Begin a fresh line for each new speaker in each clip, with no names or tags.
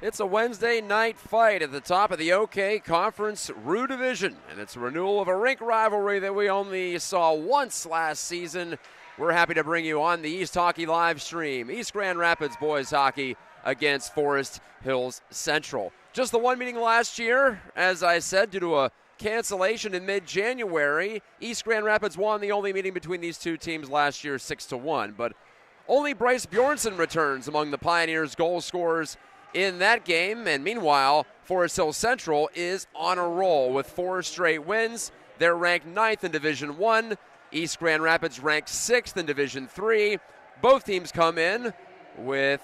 It's a Wednesday night fight at the top of the OK Conference Rue Division, and it's a renewal of a rink rivalry that we only saw once last season. We're happy to bring you on the East Hockey live stream. East Grand Rapids boys hockey against Forest Hills Central. Just the one meeting last year, as I said, due to a cancellation in mid-January. East Grand Rapids won the only meeting between these two teams last year 6-1, but only Bryce Bjornsson returns among the Pioneers' goal scorers in that game, and meanwhile, Forest Hills Central is on a roll with 4 straight wins. They're ranked 9th in Division 1. East Grand Rapids ranked 6th in Division 3. Both teams come in with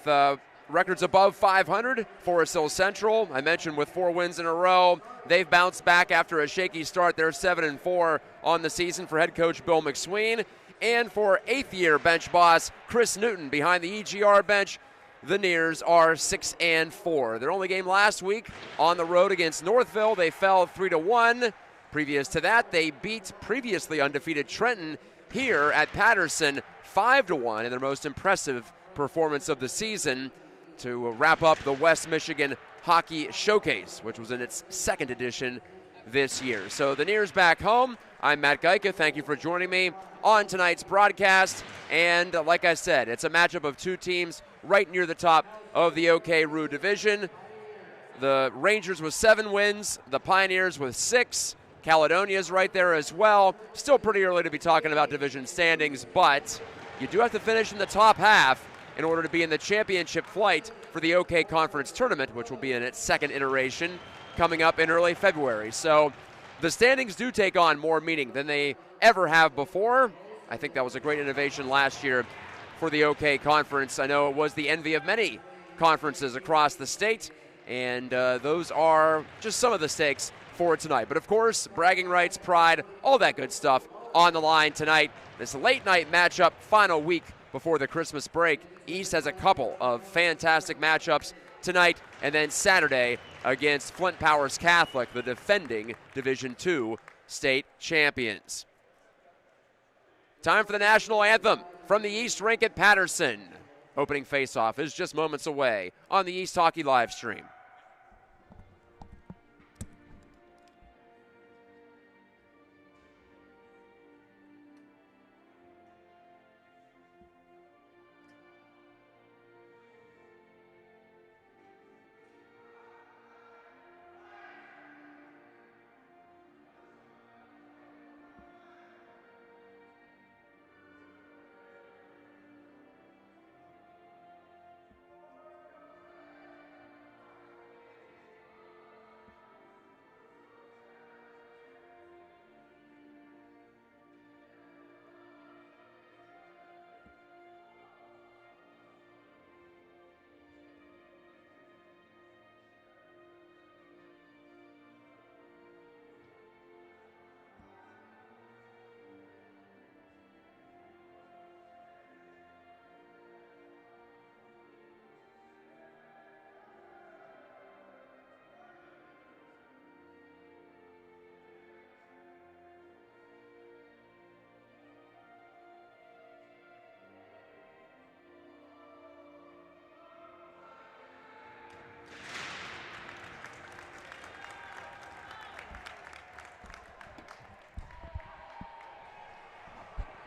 records above 500. Forest Hills Central, I mentioned, with 4 wins in a row. They've bounced back after a shaky start. They're 7-4 on the season for head coach Bill McSween. And for 8th-year bench boss Chris Newton behind the EGR bench, the Nears are 6-4. Their only game last week on the road against Northville, they fell 3-1. Previous to that, they beat previously undefeated Trenton here at Patterson 5-1 in their most impressive performance of the season to wrap up the West Michigan Hockey Showcase, which was in its 2nd edition this year. So the Nears back home. I'm Matt Gajtka. Thank you for joining me on tonight's broadcast. And like I said, it's a matchup of two teams right near the top of the OK Rue Division. The Rangers with 7 wins, the Pioneers with 6. Caledonia's right there as well. Still pretty early to be talking about division standings, but you do have to finish in the top half in order to be in the championship flight for the OK Conference Tournament, which will be in its 2nd iteration coming up in early February. So the standings do take on more meaning than they ever have before. I think that was a great innovation last year for the OK Conference. I know it was the envy of many conferences across the state, and those are just some of the stakes for tonight. But of course, bragging rights, pride, all that good stuff on the line tonight. This late night matchup, final week before the Christmas break. East has a couple of fantastic matchups tonight and then Saturday against Flint Powers Catholic, the defending Division II state champions. Time for the national anthem from the East Rink at Patterson. Opening faceoff is just moments away on the East Hockey live stream.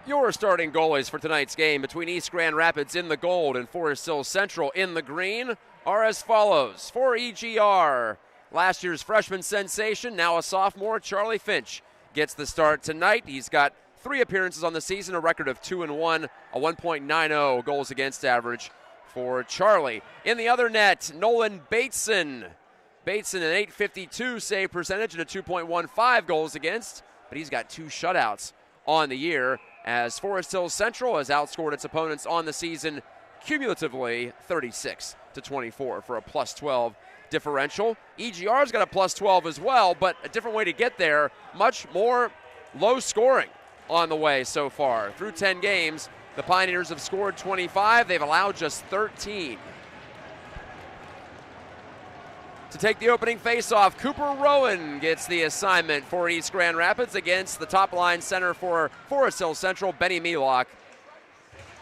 Your starting goalies for tonight's game between East Grand Rapids in the gold and Forest Hills Central in the green are as follows. For EGR, last year's freshman sensation, now a sophomore, Charlie Finch gets the start tonight. He's got 3 appearances on the season, a record of 2-1, a 1.90 goals against average for Charlie. In the other net, Nolan Bateson. Bateson an .852 save percentage and a 2.15 goals against, but he's got 2 shutouts on the year, as Forest Hills Central has outscored its opponents on the season cumulatively 36-24 for a +12 differential. EGR's got a +12 as well, but a different way to get there, much more low scoring on the way so far. Through 10 games, the Pioneers have scored 25. They've allowed just 13. To take the opening faceoff, Cooper Rowan gets the assignment for East Grand Rapids against the top line center for Forest Hills Central, Benny Melock.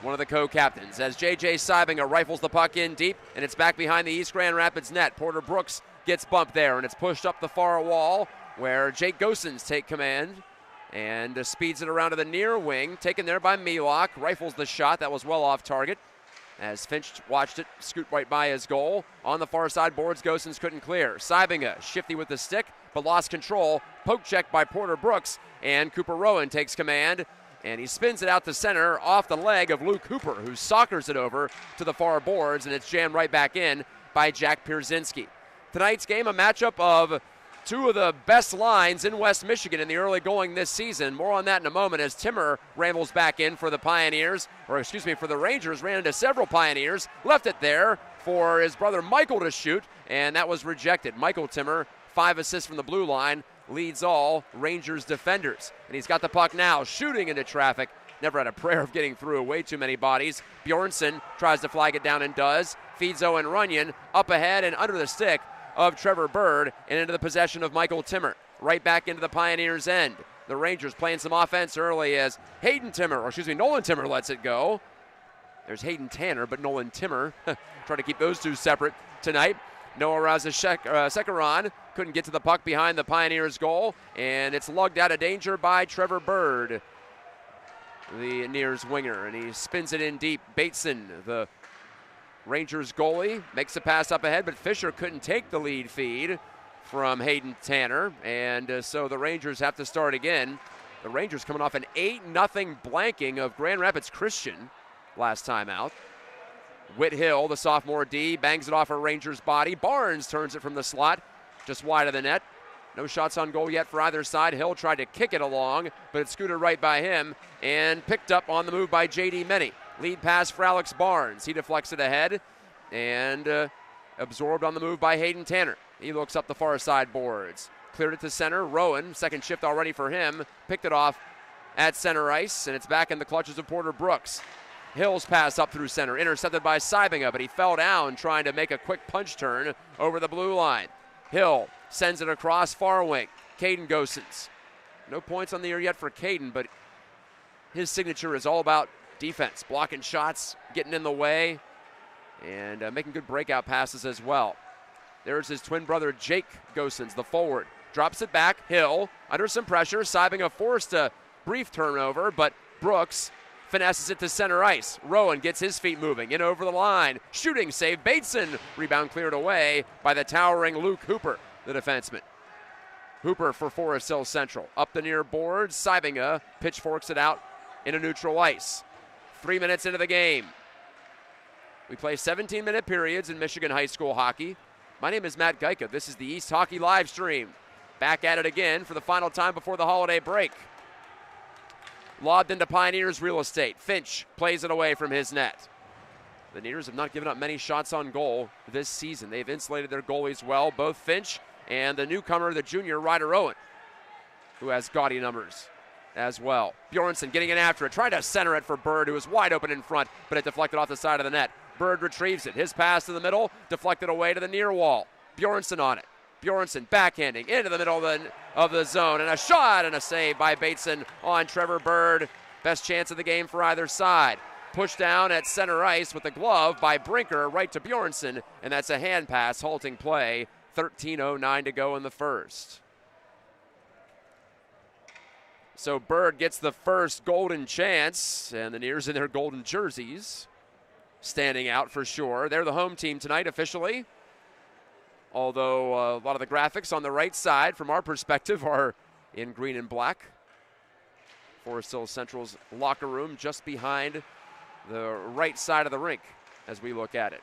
one of the co-captains, as J.J. Seibinger rifles the puck in deep, and it's back behind the East Grand Rapids net. Porter Brooks gets bumped there, and it's pushed up the far wall where Jake Gosens take command and speeds it around to the near wing, taken there by Milok, rifles the shot. That was well off target as Finch watched it scoot right by his goal. On the far side boards, Gosens couldn't clear. Seibinger shifty with the stick, but lost control. Poke check by Porter Brooks, and Cooper Rowan takes command, and he spins it out to center off the leg of Luke Cooper, who soccers it over to the far boards, and it's jammed right back in by Jack Pierzynski. Tonight's game, a matchup of two of the best lines in West Michigan in the early going this season. More on that in a moment as Timmer rambles back in for the Pioneers, or excuse me, for the Rangers. Ran into several Pioneers, left it there for his brother Michael to shoot, and that was rejected. Michael Timmer, 5 assists from the blue line, leads all Rangers defenders. And he's got the puck now, shooting into traffic. Never had a prayer of getting through, way too many bodies. Bjornsson tries to flag it down and does. Feeds Owen Runyon up ahead and under the stick of Trevor Bird and into the possession of Michael Timmer. Right back into the Pioneers' end. The Rangers playing some offense early as Nolan Timmer lets it go. There's Hayden Tanner, but Nolan Timmer trying to keep those two separate tonight. Noah Razashekaran couldn't get to the puck behind the Pioneers' goal, and it's lugged out of danger by Trevor Bird, the Nears winger, and he spins it in deep. Bateson, the Rangers goalie, makes a pass up ahead, but Fisher couldn't take the lead feed from Hayden Tanner, and so the Rangers have to start again. The Rangers coming off an 8-0 blanking of Grand Rapids Christian last time out. Whit Hill, the sophomore D, bangs it off a Rangers body. Barnes turns it from the slot, just wide of the net. No shots on goal yet for either side. Hill tried to kick it along, but it scooted right by him and picked up on the move by J.D. Menny. Lead pass for Alex Barnes. He deflects it ahead and absorbed on the move by Hayden Tanner. He looks up the far side boards. Cleared it to center. Rowan, second shift already for him, picked it off at center ice, and it's back in the clutches of Porter Brooks. Hill's pass up through center, intercepted by Seibinger, but he fell down trying to make a quick punch turn over the blue line. Hill sends it across far wing. Caden Gosens. No points on the year yet for Caden, but his signature is all about defense, blocking shots, getting in the way, and making good breakout passes as well. There's his twin brother, Jake Gosens, the forward. Drops it back. Hill under some pressure. Seibinger forced a brief turnover, but Brooks finesses it to center ice. Rowan gets his feet moving in over the line. Shooting save. Bateson. Rebound cleared away by the towering Luke Hooper, the defenseman. Hooper for Forest Hill Central. Up the near boards. Seibinger pitchforks it out into neutral ice. 3 minutes into the game. We play 17-minute periods in Michigan high school hockey. My name is Matt Gajtka. This is the East Hockey live stream. Back at it again for the final time before the holiday break. Lobbed into Pioneers real estate. Finch plays it away from his net. The Neers have not given up many shots on goal this season. They've insulated their goalies well, both Finch and the newcomer, the junior Ryder Owen, who has gaudy numbers as well. Bjornsson getting in after it, trying to center it for Bird, who is wide open in front, but it deflected off the side of the net. Bird retrieves it. His pass to the middle, deflected away to the near wall. Bjornsson on it. Bjornsson backhanding into the middle of the zone, and a shot and a save by Bateson on Trevor Bird. Best chance of the game for either side. Pushed down at center ice with the glove by Brinker right to Bjornsson, and that's a hand pass, halting play. 13:09 to go in the first. So Bird gets the first golden chance, and the Neers in their golden jerseys standing out for sure. They're the home team tonight officially, although a lot of the graphics on the right side from our perspective are in green and black. Forest Hill Central's locker room just behind the right side of the rink as we look at it.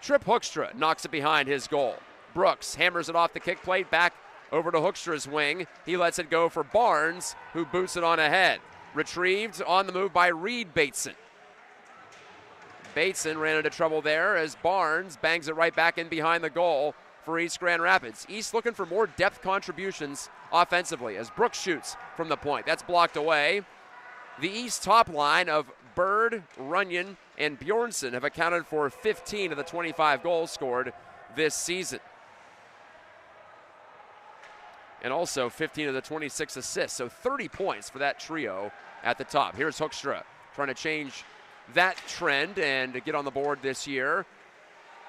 Trip Hoekstra knocks it behind his goal. Brooks hammers it off the kick plate back over to Hoekstra's wing. He lets it go for Barnes, who boots it on ahead. Retrieved on the move by Reed Bateson. Bateson ran into trouble there as Barnes bangs it right back in behind the goal for East Grand Rapids. East looking for more depth contributions offensively as Brooks shoots from the point. That's blocked away. The East top line of Bird, Runyon, and Bjornsson have accounted for 15 of the 25 goals scored this season. And also 15 of the 26 assists, so 30 points for that trio at the top. Here's Hoekstra trying to change that trend and to get on the board this year.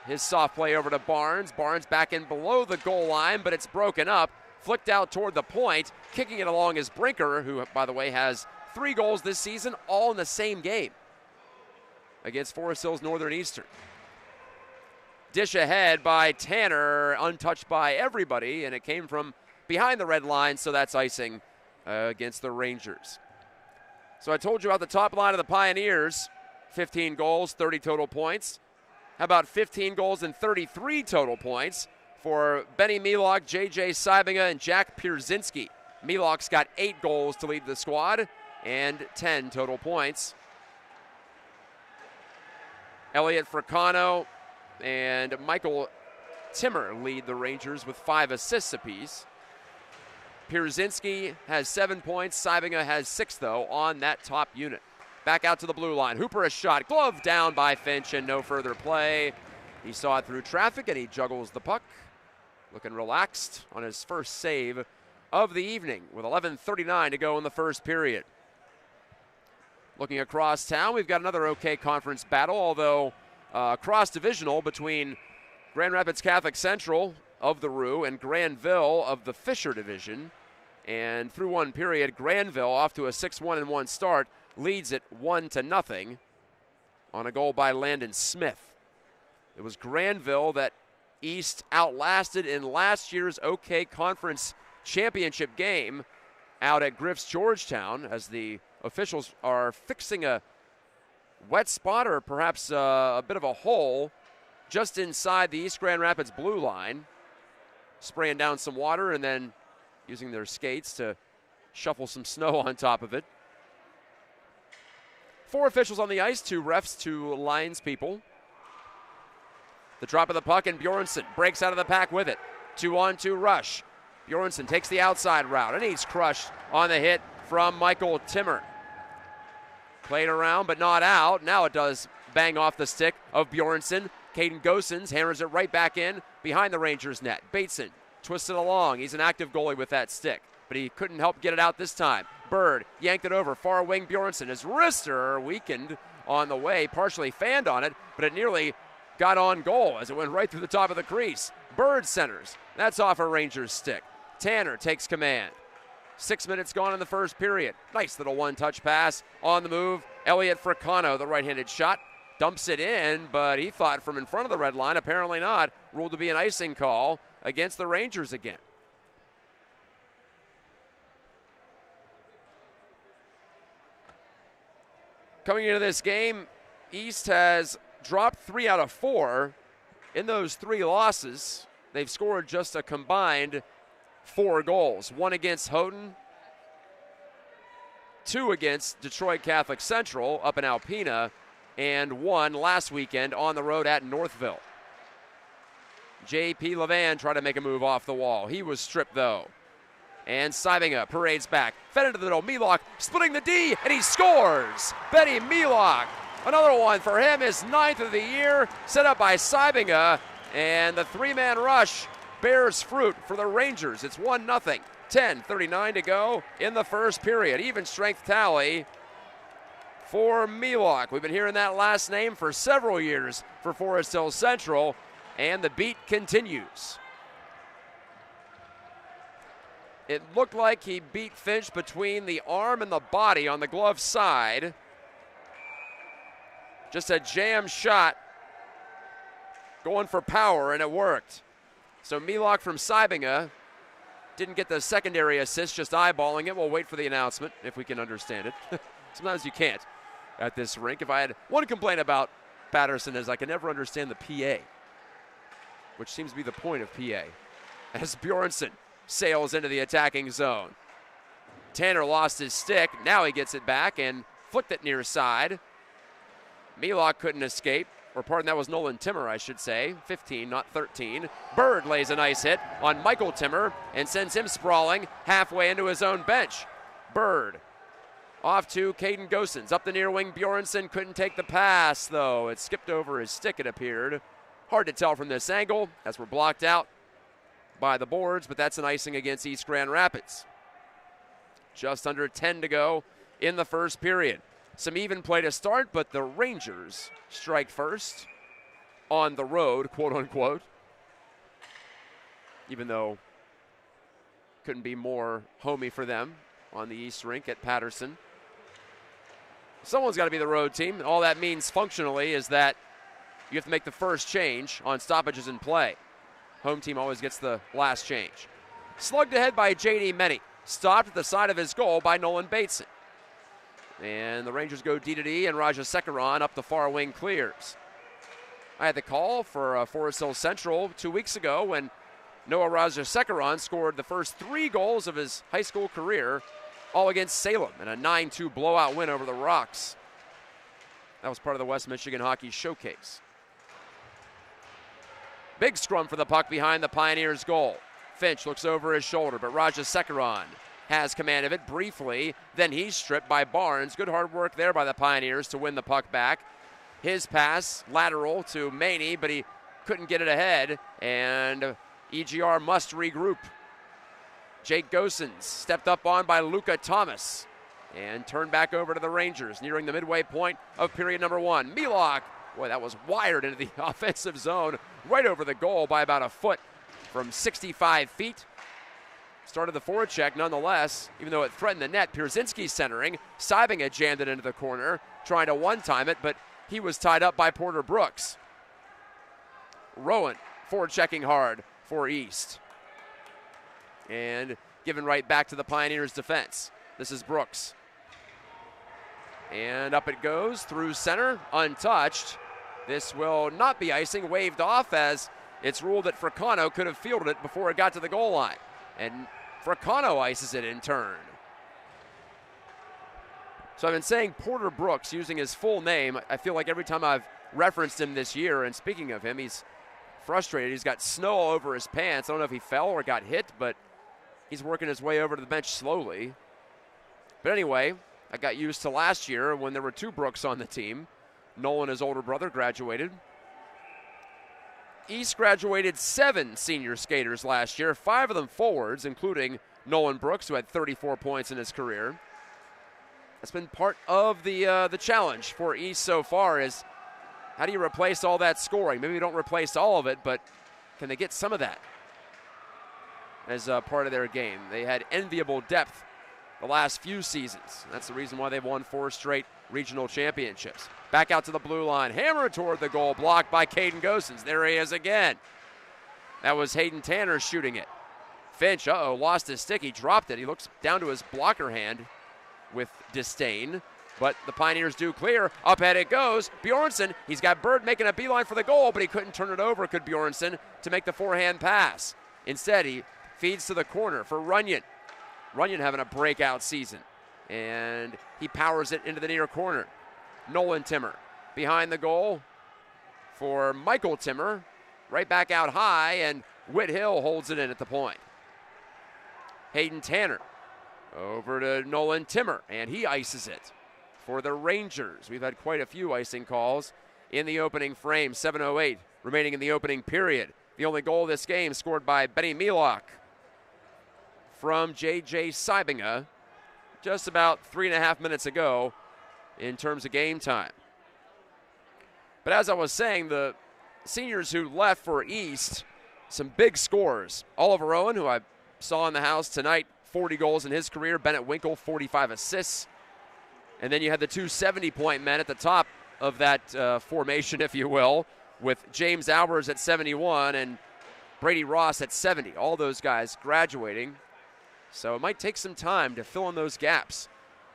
His soft play over to Barnes. Barnes back in below the goal line, but it's broken up. Flicked out toward the point. Kicking it along is Brinker, who, by the way, has 3 goals this season, all in the same game against Forest Hills Northern Eastern. Dish ahead by Tanner, untouched by everybody, and it came from behind the red line, so that's icing against the Rangers. So I told you about the top line of the Pioneers, 15 goals, 30 total points. How about 15 goals and 33 total points for Benny Milok, J.J. Sybinga, and Jack Pierzynski. Milok's got 8 goals to lead the squad and 10 total points. Elliot Fricano and Michael Timmer lead the Rangers with 5 assists apiece. Pierzynski has 7 points. Sybinga has 6, though, on that top unit. Back out to the blue line. Hooper a shot. Glove down by Finch and no further play. He saw it through traffic and he juggles the puck. Looking relaxed on his first save of the evening with 11:39 to go in the first period. Looking across town, we've got another OK Conference battle, although cross-divisional between Grand Rapids Catholic Central of the Rue and Granville of the Fisher Division. And through one period, Granville, off to a 6-1-1 start, leads it 1-0 on a goal by Landon Smith. It was Granville that East outlasted in last year's OK Conference Championship game out at Griff's Georgetown, as the officials are fixing a wet spot or perhaps a bit of a hole just inside the East Grand Rapids blue line, spraying down some water and then using their skates to shuffle some snow on top of it. 4 officials on the ice, 2 refs, 2 lines people. The drop of the puck, and Bjornsson breaks out of the pack with it. 2-on-2 rush. Bjornsson takes the outside route, and he's crushed on the hit from Michael Timmer. Played around, but not out. Now it does bang off the stick of Bjornsson. Caden Gosens hammers it right back in behind the Rangers' net. Bateson twists it along. He's an active goalie with that stick, but he couldn't help get it out this time. Bird yanked it over. Far wing Bjornsson. His wrister weakened on the way, partially fanned on it, but it nearly got on goal as it went right through the top of the crease. Bird centers. That's off a Rangers stick. Tanner takes command. 6 minutes gone in the first period. Nice little one-touch pass on the move. Elliot Fricano, the right-handed shot, dumps it in, but he thought from in front of the red line. Apparently not. Ruled to be an icing call against the Rangers again. Coming into this game, East has dropped 3 out of 4. In those 3 losses, they've scored just a combined 4 goals. 1 against Houghton, 2 against Detroit Catholic Central up in Alpena, and 1 last weekend on the road at Northville. J.P. Levan tried to make a move off the wall. He was stripped, though. And Sybinga parades back. Fed into the middle. Milok splitting the D, and he scores. Benny Milok. Another one for him, his 9th of the year, set up by Sybinga. And the 3-man rush bears fruit for the Rangers. It's 1-0. 10:39 to go in the first period. Even strength tally for Milok. We've been hearing that last name for several years for Forest Hills Central, and the beat continues. It looked like he beat Finch between the arm and the body on the glove side. Just a jam shot going for power, and it worked. So Milok from Sybinga didn't get the secondary assist, just eyeballing it. We'll wait for the announcement if we can understand it. Sometimes you can't at this rink. If I had one complaint about Patterson is I can never understand the PA, which seems to be the point of PA. As Bjornsson sails into the attacking zone. Tanner lost his stick. Now he gets it back and flicked it near side. Milok couldn't escape. Or pardon, that was Nolan Timmer, I should say. 15, not 13. Bird lays a nice hit on Michael Timmer and sends him sprawling halfway into his own bench. Bird off to Caden Gosens. Up the near wing, Bjornsson couldn't take the pass, though. It skipped over his stick, it appeared. Hard to tell from this angle as we're blocked out by the boards, but that's an icing against East Grand Rapids. Just under 10 to go in the first period. some even play to start, but the Rangers strike first on the road, quote unquote. Even though couldn't be more homey for them on the East Rink at Patterson. Someone's got to be the road team. All that means functionally is that you have to make the first change on stoppages in play. Home team always gets the last change. Slugged ahead by J.D. Menny. Stopped at the side of his goal by Nolan Bateson. And the Rangers go D-to-D, and Rajasekaran up the far wing clears. I had the call for Forest Hill Central 2 weeks ago when Noah Rajasekaran scored the first 3 goals of his high school career, all against Salem in a 9-2 blowout win over the Rocks. That was part of the West Michigan Hockey Showcase. Big scrum for the puck behind the Pioneers' goal. Finch looks over his shoulder, but Rajasekaran has command of it briefly. Then he's stripped by Barnes. Good hard work there by the Pioneers to win the puck back. His pass lateral to Maney, but he couldn't get it ahead, and EGR must regroup. Jake Gosens stepped up on by Luca Thomas and turned back over to the Rangers, nearing the midway point of period number 1. Milok, boy, that was wired into the offensive zone, right over the goal by about a foot from 65 feet. Started the forecheck nonetheless, even though it threatened the net. Pierzynski centering. Sybinga jammed it into the corner, trying to one-time it, but he was tied up by Porter Brooks. Rowan forechecking hard for East. And given right back to the Pioneers' defense. This is Brooks. And up it goes through center, untouched. This will not be icing, waved off as it's ruled that Fracano could have fielded it before it got to the goal line. And Fracano ices it in turn. So I've been saying Porter Brooks, using his full name. I feel like every time I've referenced him this year, and speaking of him, he's frustrated. He's got snow all over his pants. I don't know if he fell or got hit, but he's working his way over to the bench slowly. But anyway, I got used to last year when there were 2 Brooks on the team. Nolan, his older brother, graduated. East graduated 7 senior skaters last year, 5 of them forwards, including Nolan Brooks, who had 34 points in his career. That's been part of the challenge for East so far is how do you replace all that scoring? Maybe you don't replace all of it, but can they get some of that as part of their game? They had enviable depth the last few seasons. That's the reason why they've won 4 straight regional championships. Back out to the blue line, hammered toward the goal, blocked by Caden Gosens. There he is again. That was Hayden Tanner shooting it. Finch, lost his stick. He dropped it. He looks down to his blocker hand with disdain, but the Pioneers do clear. Up ahead it goes. Bjornsson, he's got Bird making a beeline for the goal, but he couldn't turn it over, could Bjornsson, to make the forehand pass. Instead, he feeds to the corner for Runyon. Runyon having a breakout season, and he powers it into the near corner. Nolan Timmer behind the goal for Michael Timmer. Right back out high, and Whit Hill holds it in at the point. Hayden Tanner over to Nolan Timmer, and he ices it for the Rangers. We've had quite a few icing calls in the opening frame. 7:08 remaining in the opening period. The only goal of this game scored by Benny Milok from J.J. Sybinga just about 3.5 minutes ago in terms of game time. But as I was saying, the seniors who left for East, some big scores. Oliver Owen, who I saw in the house tonight, 40 goals in his career. Bennett Winkle, 45 assists. And then you had the 2 70-point men at the top of that formation, if you will, with James Albers at 71 and Brady Ross at 70. All those guys graduating. So it might take some time to fill in those gaps.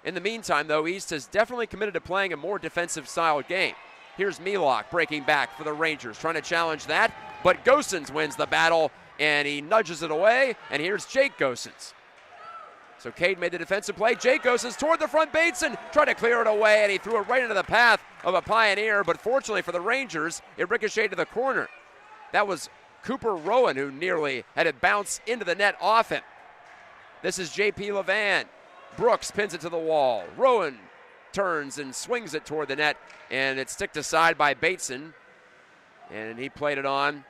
In the meantime, though, East has definitely committed to playing a more defensive-style game. Here's Milok breaking back for the Rangers, trying to challenge that. But Gosens wins the battle, and he nudges it away. And here's Jake Gosens. So Cade made the defensive play. Jake Gosens toward the front. Bateson tried to clear it away, and he threw it right into the path of a Pioneer. But fortunately for the Rangers, it ricocheted to the corner. That was Cooper Rowan who nearly had it bounce into the net off him. This is J.P. Levan. Brooks pins it to the wall. Rowan turns and swings it toward the net, and it's sticked aside by Bateson. And he played it on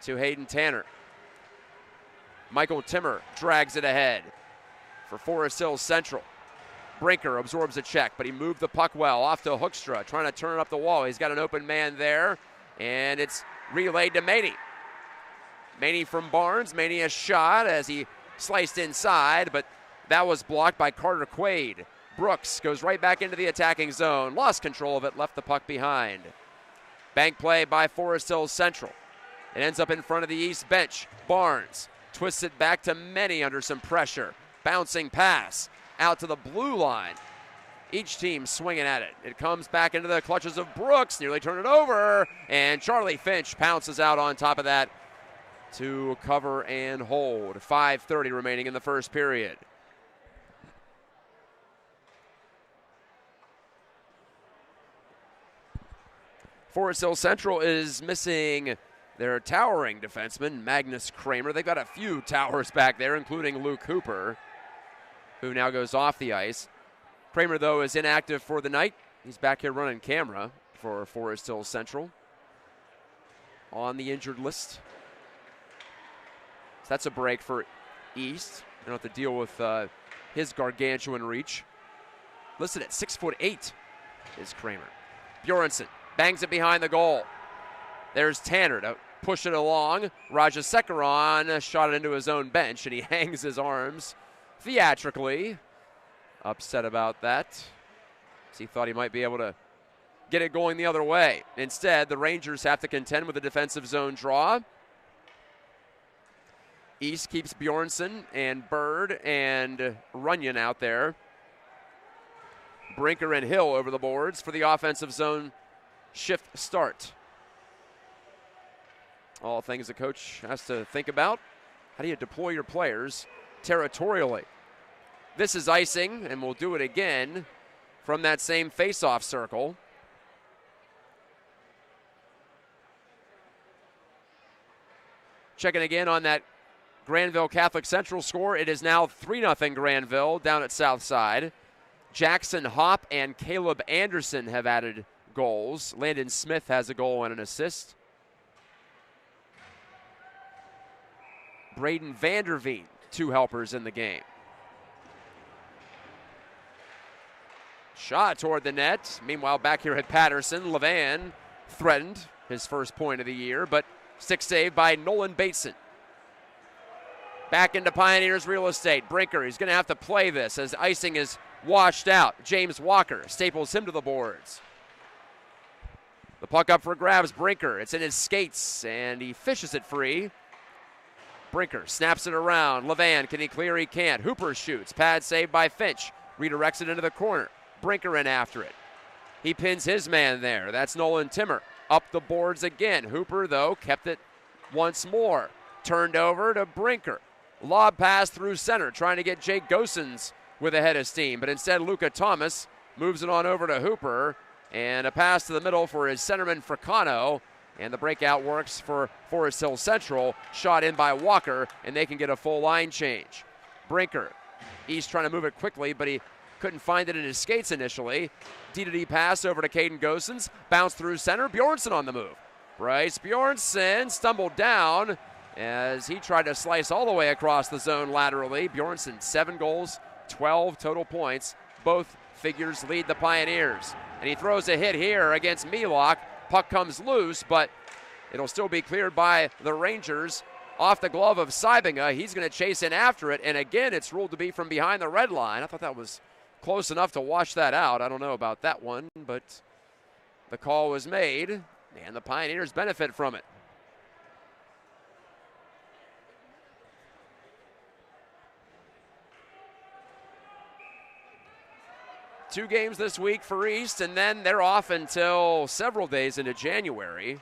to Hayden Tanner. Michael Timmer drags it ahead for Forest Hills Central. Brinker absorbs a check, but he moved the puck well off to Hoekstra, trying to turn it up the wall. He's got an open man there, and it's relayed to Maney. Maney from Barnes. Maney a shot as he sliced inside, but that was blocked by Carter Quaid. Brooks goes right back into the attacking zone. Lost control of it, left the puck behind. Bank play by Forest Hills Central. It ends up in front of the East bench. Barnes twists it back to Maney under some pressure. Bouncing pass out to the blue line. Each team swinging at it. It comes back into the clutches of Brooks, nearly turned it over, and Charlie Finch pounces out on top of that to cover and hold. 5:30 remaining in the first period. Forest Hill Central is missing their towering defenseman, Magnus Kramer. They've got a few towers back there, including Luke Hooper, who now goes off the ice. Kramer, though, is inactive for the night. He's back here running camera for Forest Hill Central on the injured list. So that's a break for East. They don't have to deal with his gargantuan reach. Listed at 6'8" is Kramer. Bjornsson bangs it behind the goal. There's Tanner to push it along. Rajasekharan shot it into his own bench, and he hangs his arms theatrically. Upset about that, as he thought he might be able to get it going the other way. Instead, the Rangers have to contend with a defensive zone draw. East keeps Bjornsson and Bird and Runyon out there. Brinker and Hill over the boards for the offensive zone shift start. All things the coach has to think about. How do you deploy your players territorially? This is icing, and we'll do it again from that same face-off circle. Checking again on that Granville Catholic Central score. It is now 3-0 Granville down at Southside. Jackson Hopp and Caleb Anderson have added goals. Landon Smith has a goal and an assist. Braden Vanderveen, 2 helpers in the game. Shot toward the net. Meanwhile, back here at Patterson, Levan threatened his first point of the year, but stick save by Nolan Bateson. Back into Pioneers real estate. Brinker, he's going to have to play this as icing is washed out. James Walker staples him to the boards. The puck up for grabs. Brinker, it's in his skates, and he fishes it free. Brinker snaps it around. Levan, can he clear? He can't. Hooper shoots. Pad saved by Finch. Redirects it into the corner. Brinker in after it. He pins his man there. That's Nolan Timmer. Up the boards again. Hooper, though, kept it once more. Turned over to Brinker. Lob pass through center, trying to get Jake Gosens with a head of steam. But instead, Luca Thomas moves it on over to Hooper. And a pass to the middle for his centerman, Fricano. And the breakout works for Forest Hill Central. Shot in by Walker, and they can get a full line change. Brinker. East trying to move it quickly, but he couldn't find it in his skates initially. D-to-D pass over to Caden Gosens. Bounce through center. Bjornsson on the move. Bryce Bjornsson stumbled down as he tried to slice all the way across the zone laterally. Bjornsson, 7 goals, 12 total points. Both figures lead the Pioneers. And he throws a hit here against Milok. Puck comes loose, but it'll still be cleared by the Rangers. Off the glove of Seibinger. He's going to chase in after it. And again, it's ruled to be from behind the red line. I thought that was close enough to wash that out. I don't know about that one, but the call was made, and the Pioneers benefit from it. Two games this week for East, and then they're off until several days into January.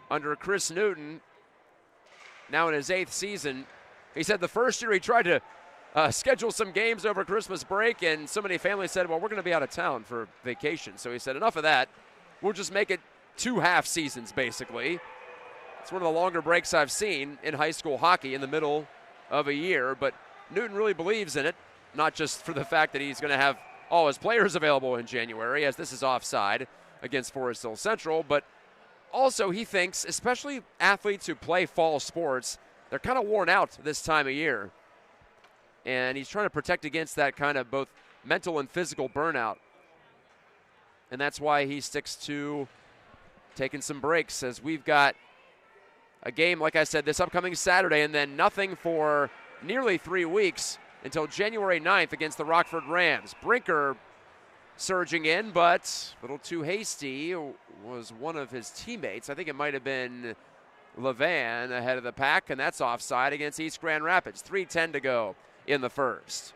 Under Chris Newton, now in his 8th season, he said the first year he tried to schedule some games over Christmas break, and so many families said, well, we're going to be out of town for vacation. So he said, enough of that. We'll just make it 2 half seasons, basically. It's one of the longer breaks I've seen in high school hockey in the middle of a year, but Newton really believes in it, not just for the fact that he's going to have all his players available in January, as this is offside against Forest Hill Central, but also he thinks, especially athletes who play fall sports, they're kind of worn out this time of year. And he's trying to protect against that kind of both mental and physical burnout. And that's why he sticks to taking some breaks, as we've got a game, like I said, this upcoming Saturday, and then nothing for nearly 3 weeks until January 9th against the Rockford Rams. Brinker surging in, but a little too hasty was one of his teammates. I think it might have been Levan ahead of the pack, and that's offside against East Grand Rapids. 3:10 to go in the first.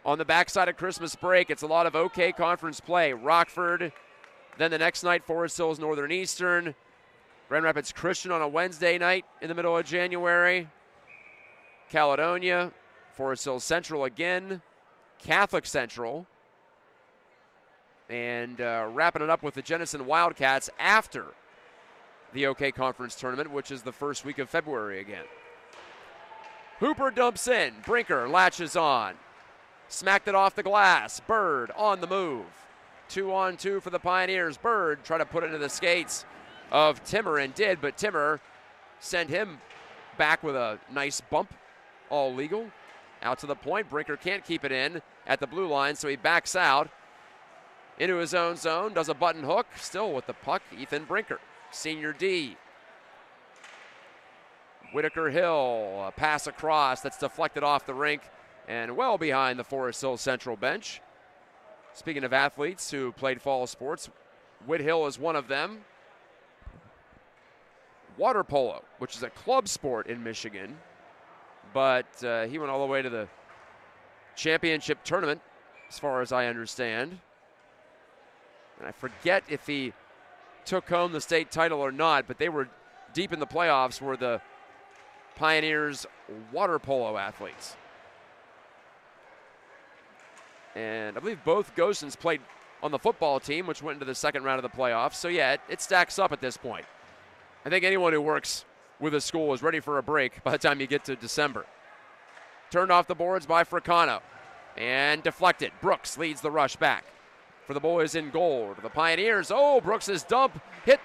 On the backside of Christmas break, it's a lot of OK Conference play. Rockford, then the next night, Forest Hills Northern Eastern. Grand Rapids Christian on a Wednesday night in the middle of January. Caledonia, Forest Hills Central again, Catholic Central. And wrapping it up with the Jenison Wildcats after the OK Conference tournament, which is the first week of February again. Hooper dumps in. Brinker latches on. Smacked it off the glass. Bird on the move. 2-on-2 for the Pioneers. Bird tried to put it into the skates of Timmer and did, but Timmer sent him back with a nice bump. All legal. Out to the point. Brinker can't keep it in at the blue line, so he backs out into his own zone. Does a button hook. Still with the puck, Ethan Brinker, senior D. Whitaker Hill, a pass across that's deflected off the rink and well behind the Forest Hill Central bench. Speaking of athletes who played fall sports, Whit Hill is one of them. Water polo, which is a club sport in Michigan, but he went all the way to the championship tournament, as far as I understand. And I forget if he took home the state title or not, but they were deep in the playoffs, were the Pioneers water polo athletes. And I believe both Gosens played on the football team, which went into the second round of the playoffs. So yeah, it stacks up at this point. I think anyone who works with a school is ready for a break by the time you get to December. Turned off the boards by Fricano and deflected. Brooks leads the rush back for the boys in gold. The Pioneers, Brooks's dump hit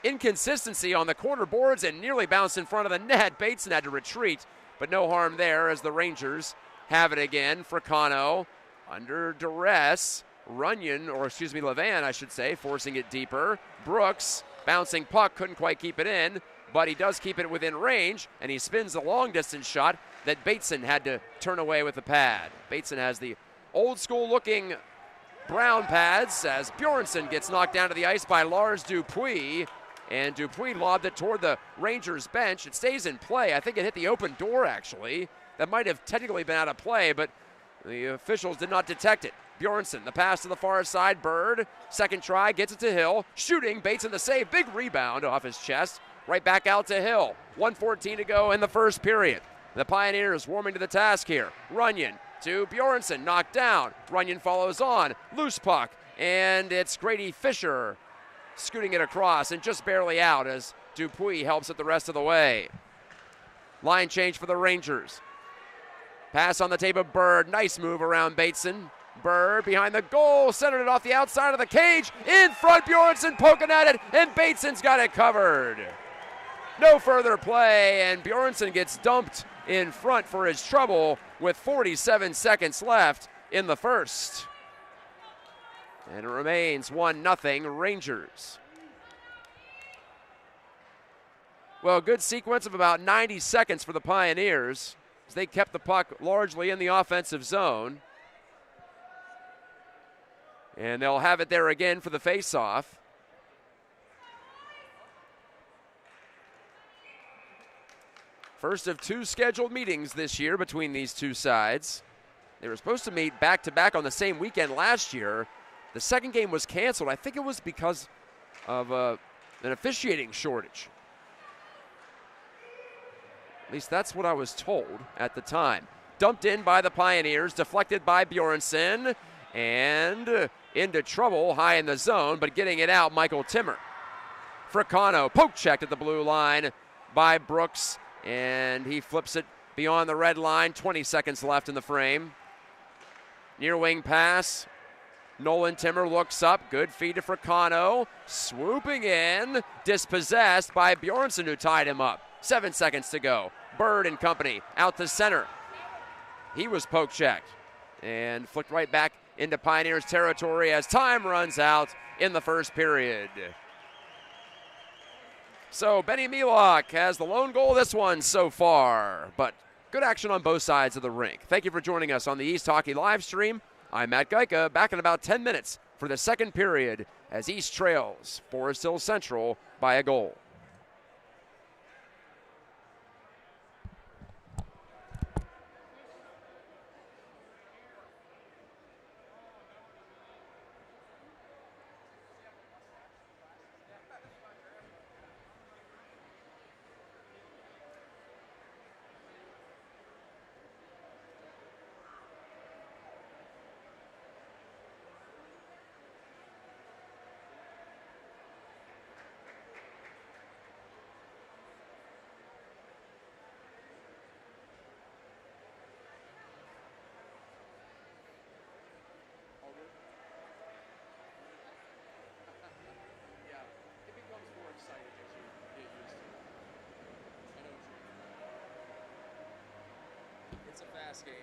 inconsistency on the corner boards and nearly bounced in front of the net. Bateson had to retreat, but no harm there as the Rangers have it again. Fricano under duress. Levan, I should say, forcing it deeper. Brooks, bouncing puck, couldn't quite keep it in, but he does keep it within range, and he spins a long-distance shot that Bateson had to turn away with the pad. Bateson has the old-school-looking brown pads as Bjornsson gets knocked down to the ice by Lars Dupuis, and Dupuis lobbed it toward the Rangers bench. It stays in play. I think it hit the open door, actually. That might have technically been out of play, but the officials did not detect it. Bjornsson, the pass to the far side. Bird, second try, gets it to Hill. Shooting, Bateson the save. Big rebound off his chest. Right back out to Hill. 1:14 to go in the first period. The Pioneers warming to the task here. Runyon to Bjornsson, knocked down. Runyon follows on. Loose puck, and it's Grady Fisher scooting it across and just barely out as Dupuis helps it the rest of the way. Line change for the Rangers. Pass on the tape of Bird. Nice move around Bateson. Bird behind the goal, centered it off the outside of the cage. In front, Bjornsson poking at it, and Bateson's got it covered. No further play, and Bjornsson gets dumped in front for his trouble with 47 seconds left in the first. And it remains 1-0 Rangers. Well, good sequence of about 90 seconds for the Pioneers as they kept the puck largely in the offensive zone. And they'll have it there again for the face-off. First of two scheduled meetings this year between these two sides. They were supposed to meet back-to-back on the same weekend last year. The second game was canceled. I think it was because of an officiating shortage. At least that's what I was told at the time. Dumped in by the Pioneers, deflected by Bjornsson, and into trouble high in the zone, but getting it out, Michael Timmer. Fricano, poke checked at the blue line by Brooks, and he flips it beyond the red line. 20 seconds left in the frame. Near wing pass. Nolan Timmer looks up. Good feed to Fricano. Swooping in. Dispossessed by Bjornsson, who tied him up. 7 seconds to go. Bird and company out to center. He was poke checked and flicked right back into Pioneers territory as time runs out in the first period. So Benny Milok has the lone goal this one so far, but good action on both sides of the rink. Thank you for joining us on the East Hockey live stream. I'm Matt Gajtka, back in about 10 minutes for the second period as East trails Forest Hill Central by a goal. It's a fast game.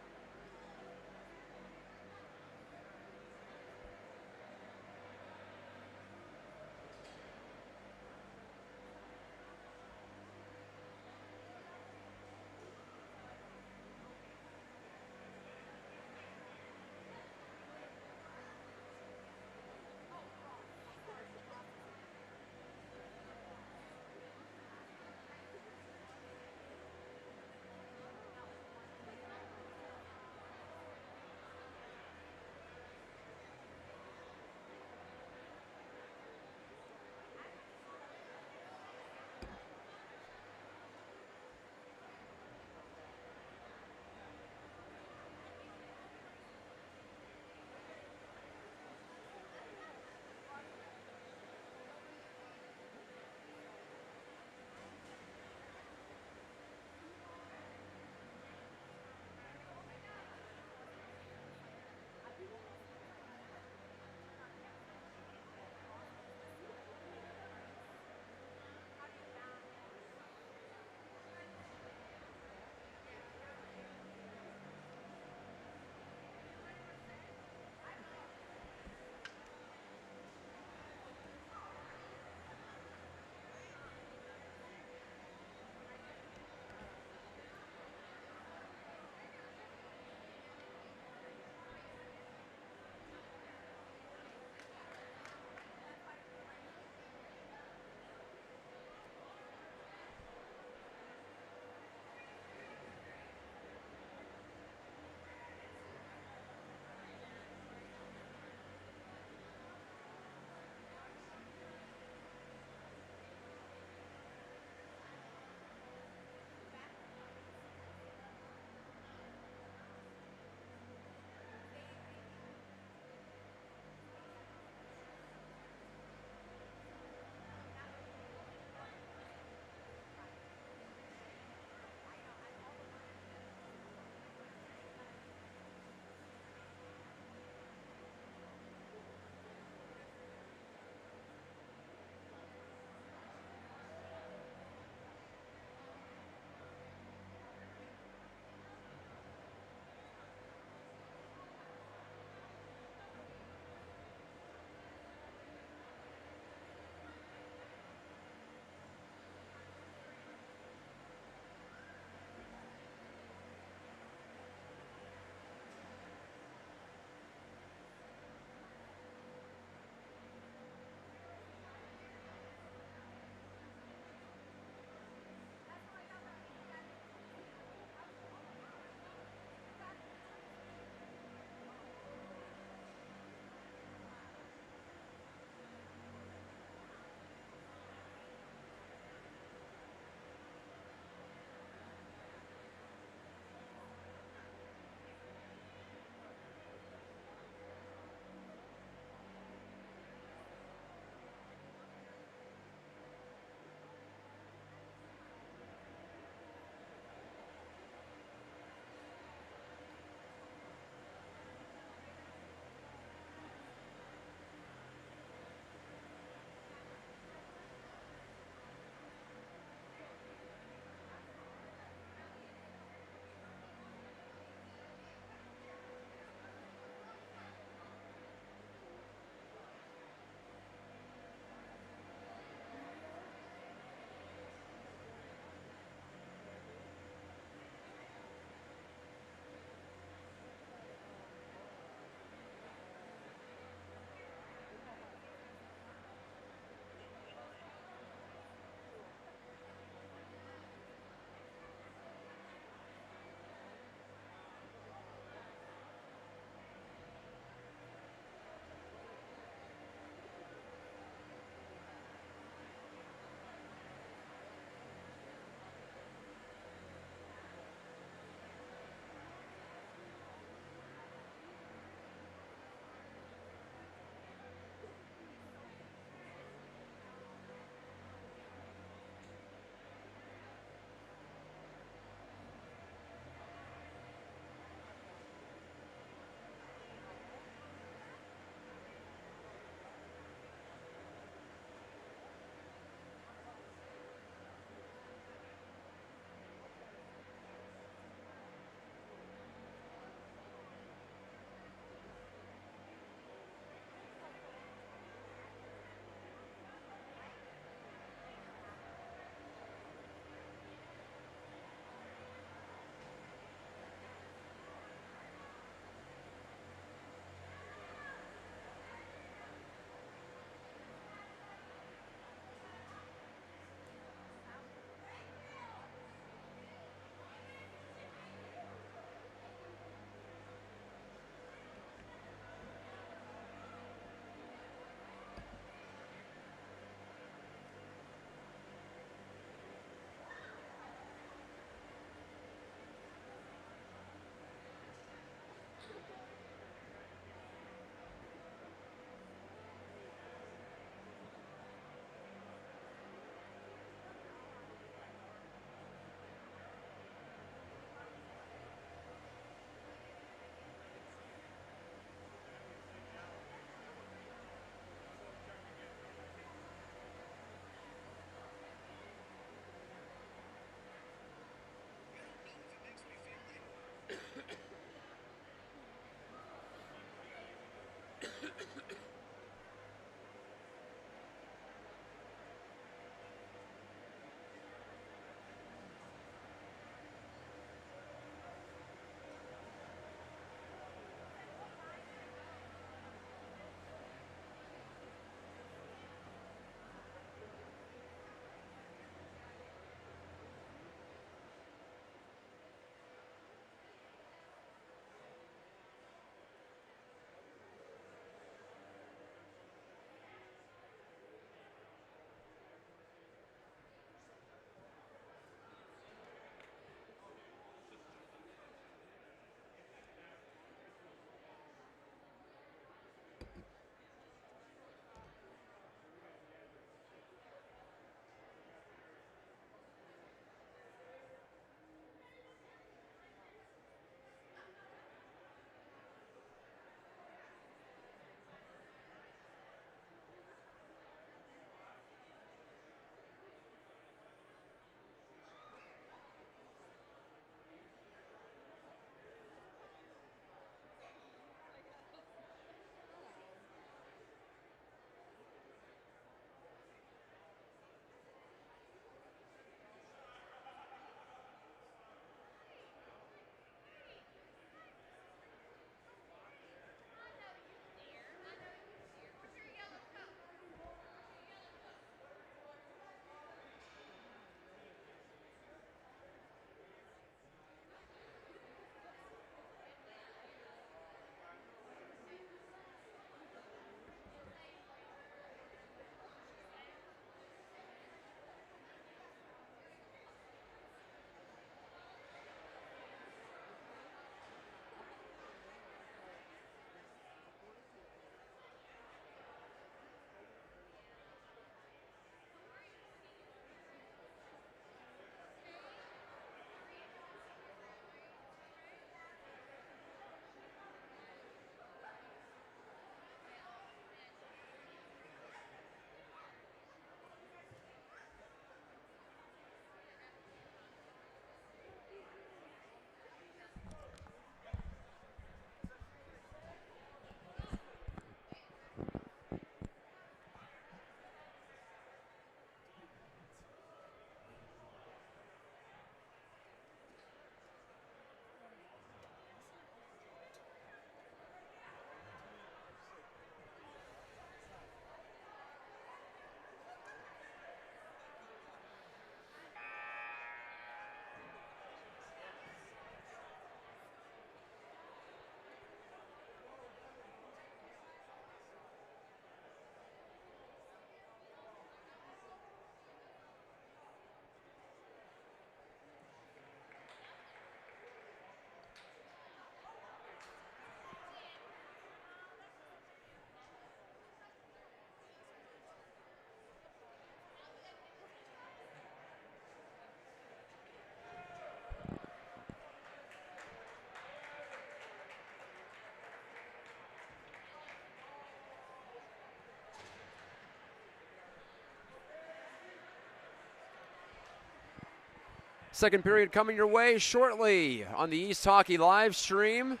Second period coming your way shortly on the East Hockey live stream.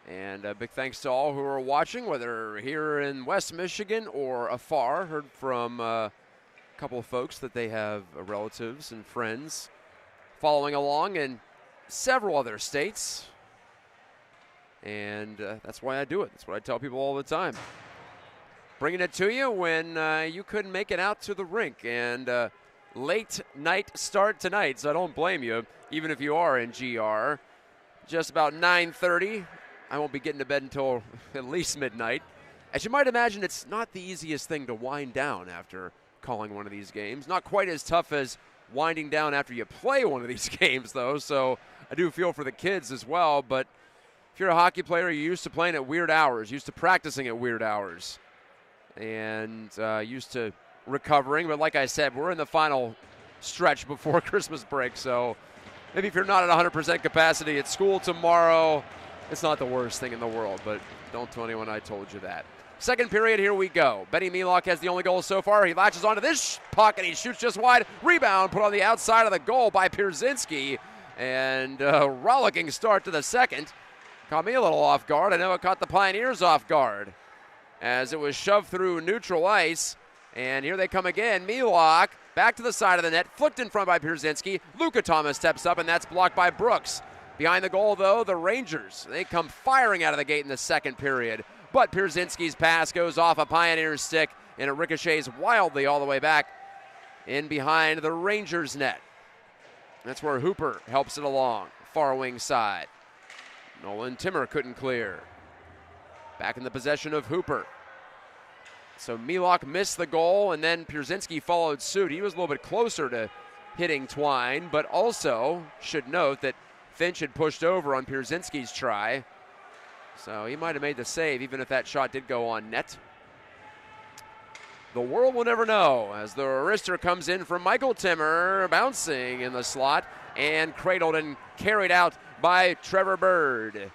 And a big thanks to all who are watching, whether here in West Michigan or afar. Heard from a couple of folks that they have relatives and friends following along in several other states. And that's why I do it. That's what I tell people all the time. Bringing it to you when you couldn't make it out to the rink. And late night start tonight, so I don't blame you, even if you are in GR. Just about 9:30. I won't be getting to bed until at least midnight. As you might imagine, it's not the easiest thing to wind down after calling one of these games. Not quite as tough as winding down after you play one of these games, though, so I do feel for the kids as well. But if you're a hockey player, you're used to playing at weird hours, used to practicing at weird hours, and used to recovering. But like I said, we're in the final stretch before Christmas break, so maybe if you're not at 100% capacity at school tomorrow, it's not the worst thing in the world, but don't tell anyone I told you that. Second period, here we go. Benny Milok has the only goal so far. He latches onto this puck, and he shoots just wide. Rebound put on the outside of the goal by Pierzynski, and a rollicking start to the second. Caught me a little off guard. I know it caught the Pioneers off guard as it was shoved through neutral ice, and here they come again. Milok back to the side of the net, flicked in front by Pierzynski. Luka Thomas steps up, and that's blocked by Brooks. Behind the goal, though, the Rangers. They come firing out of the gate in the second period. But Pierzynski's pass goes off a Pioneers stick, and it ricochets wildly all the way back in behind the Rangers net. That's where Hooper helps it along, far wing side. Nolan Timmer couldn't clear. Back in the possession of Hooper. So Milok missed the goal, and then Pierzynski followed suit. He was a little bit closer to hitting Twine, but also should note that Finch had pushed over on Pierzynski's try. So he might have made the save, even if that shot did go on net. The world will never know as the wrister comes in from Michael Timmer, bouncing in the slot, and cradled and carried out by Trevor Bird.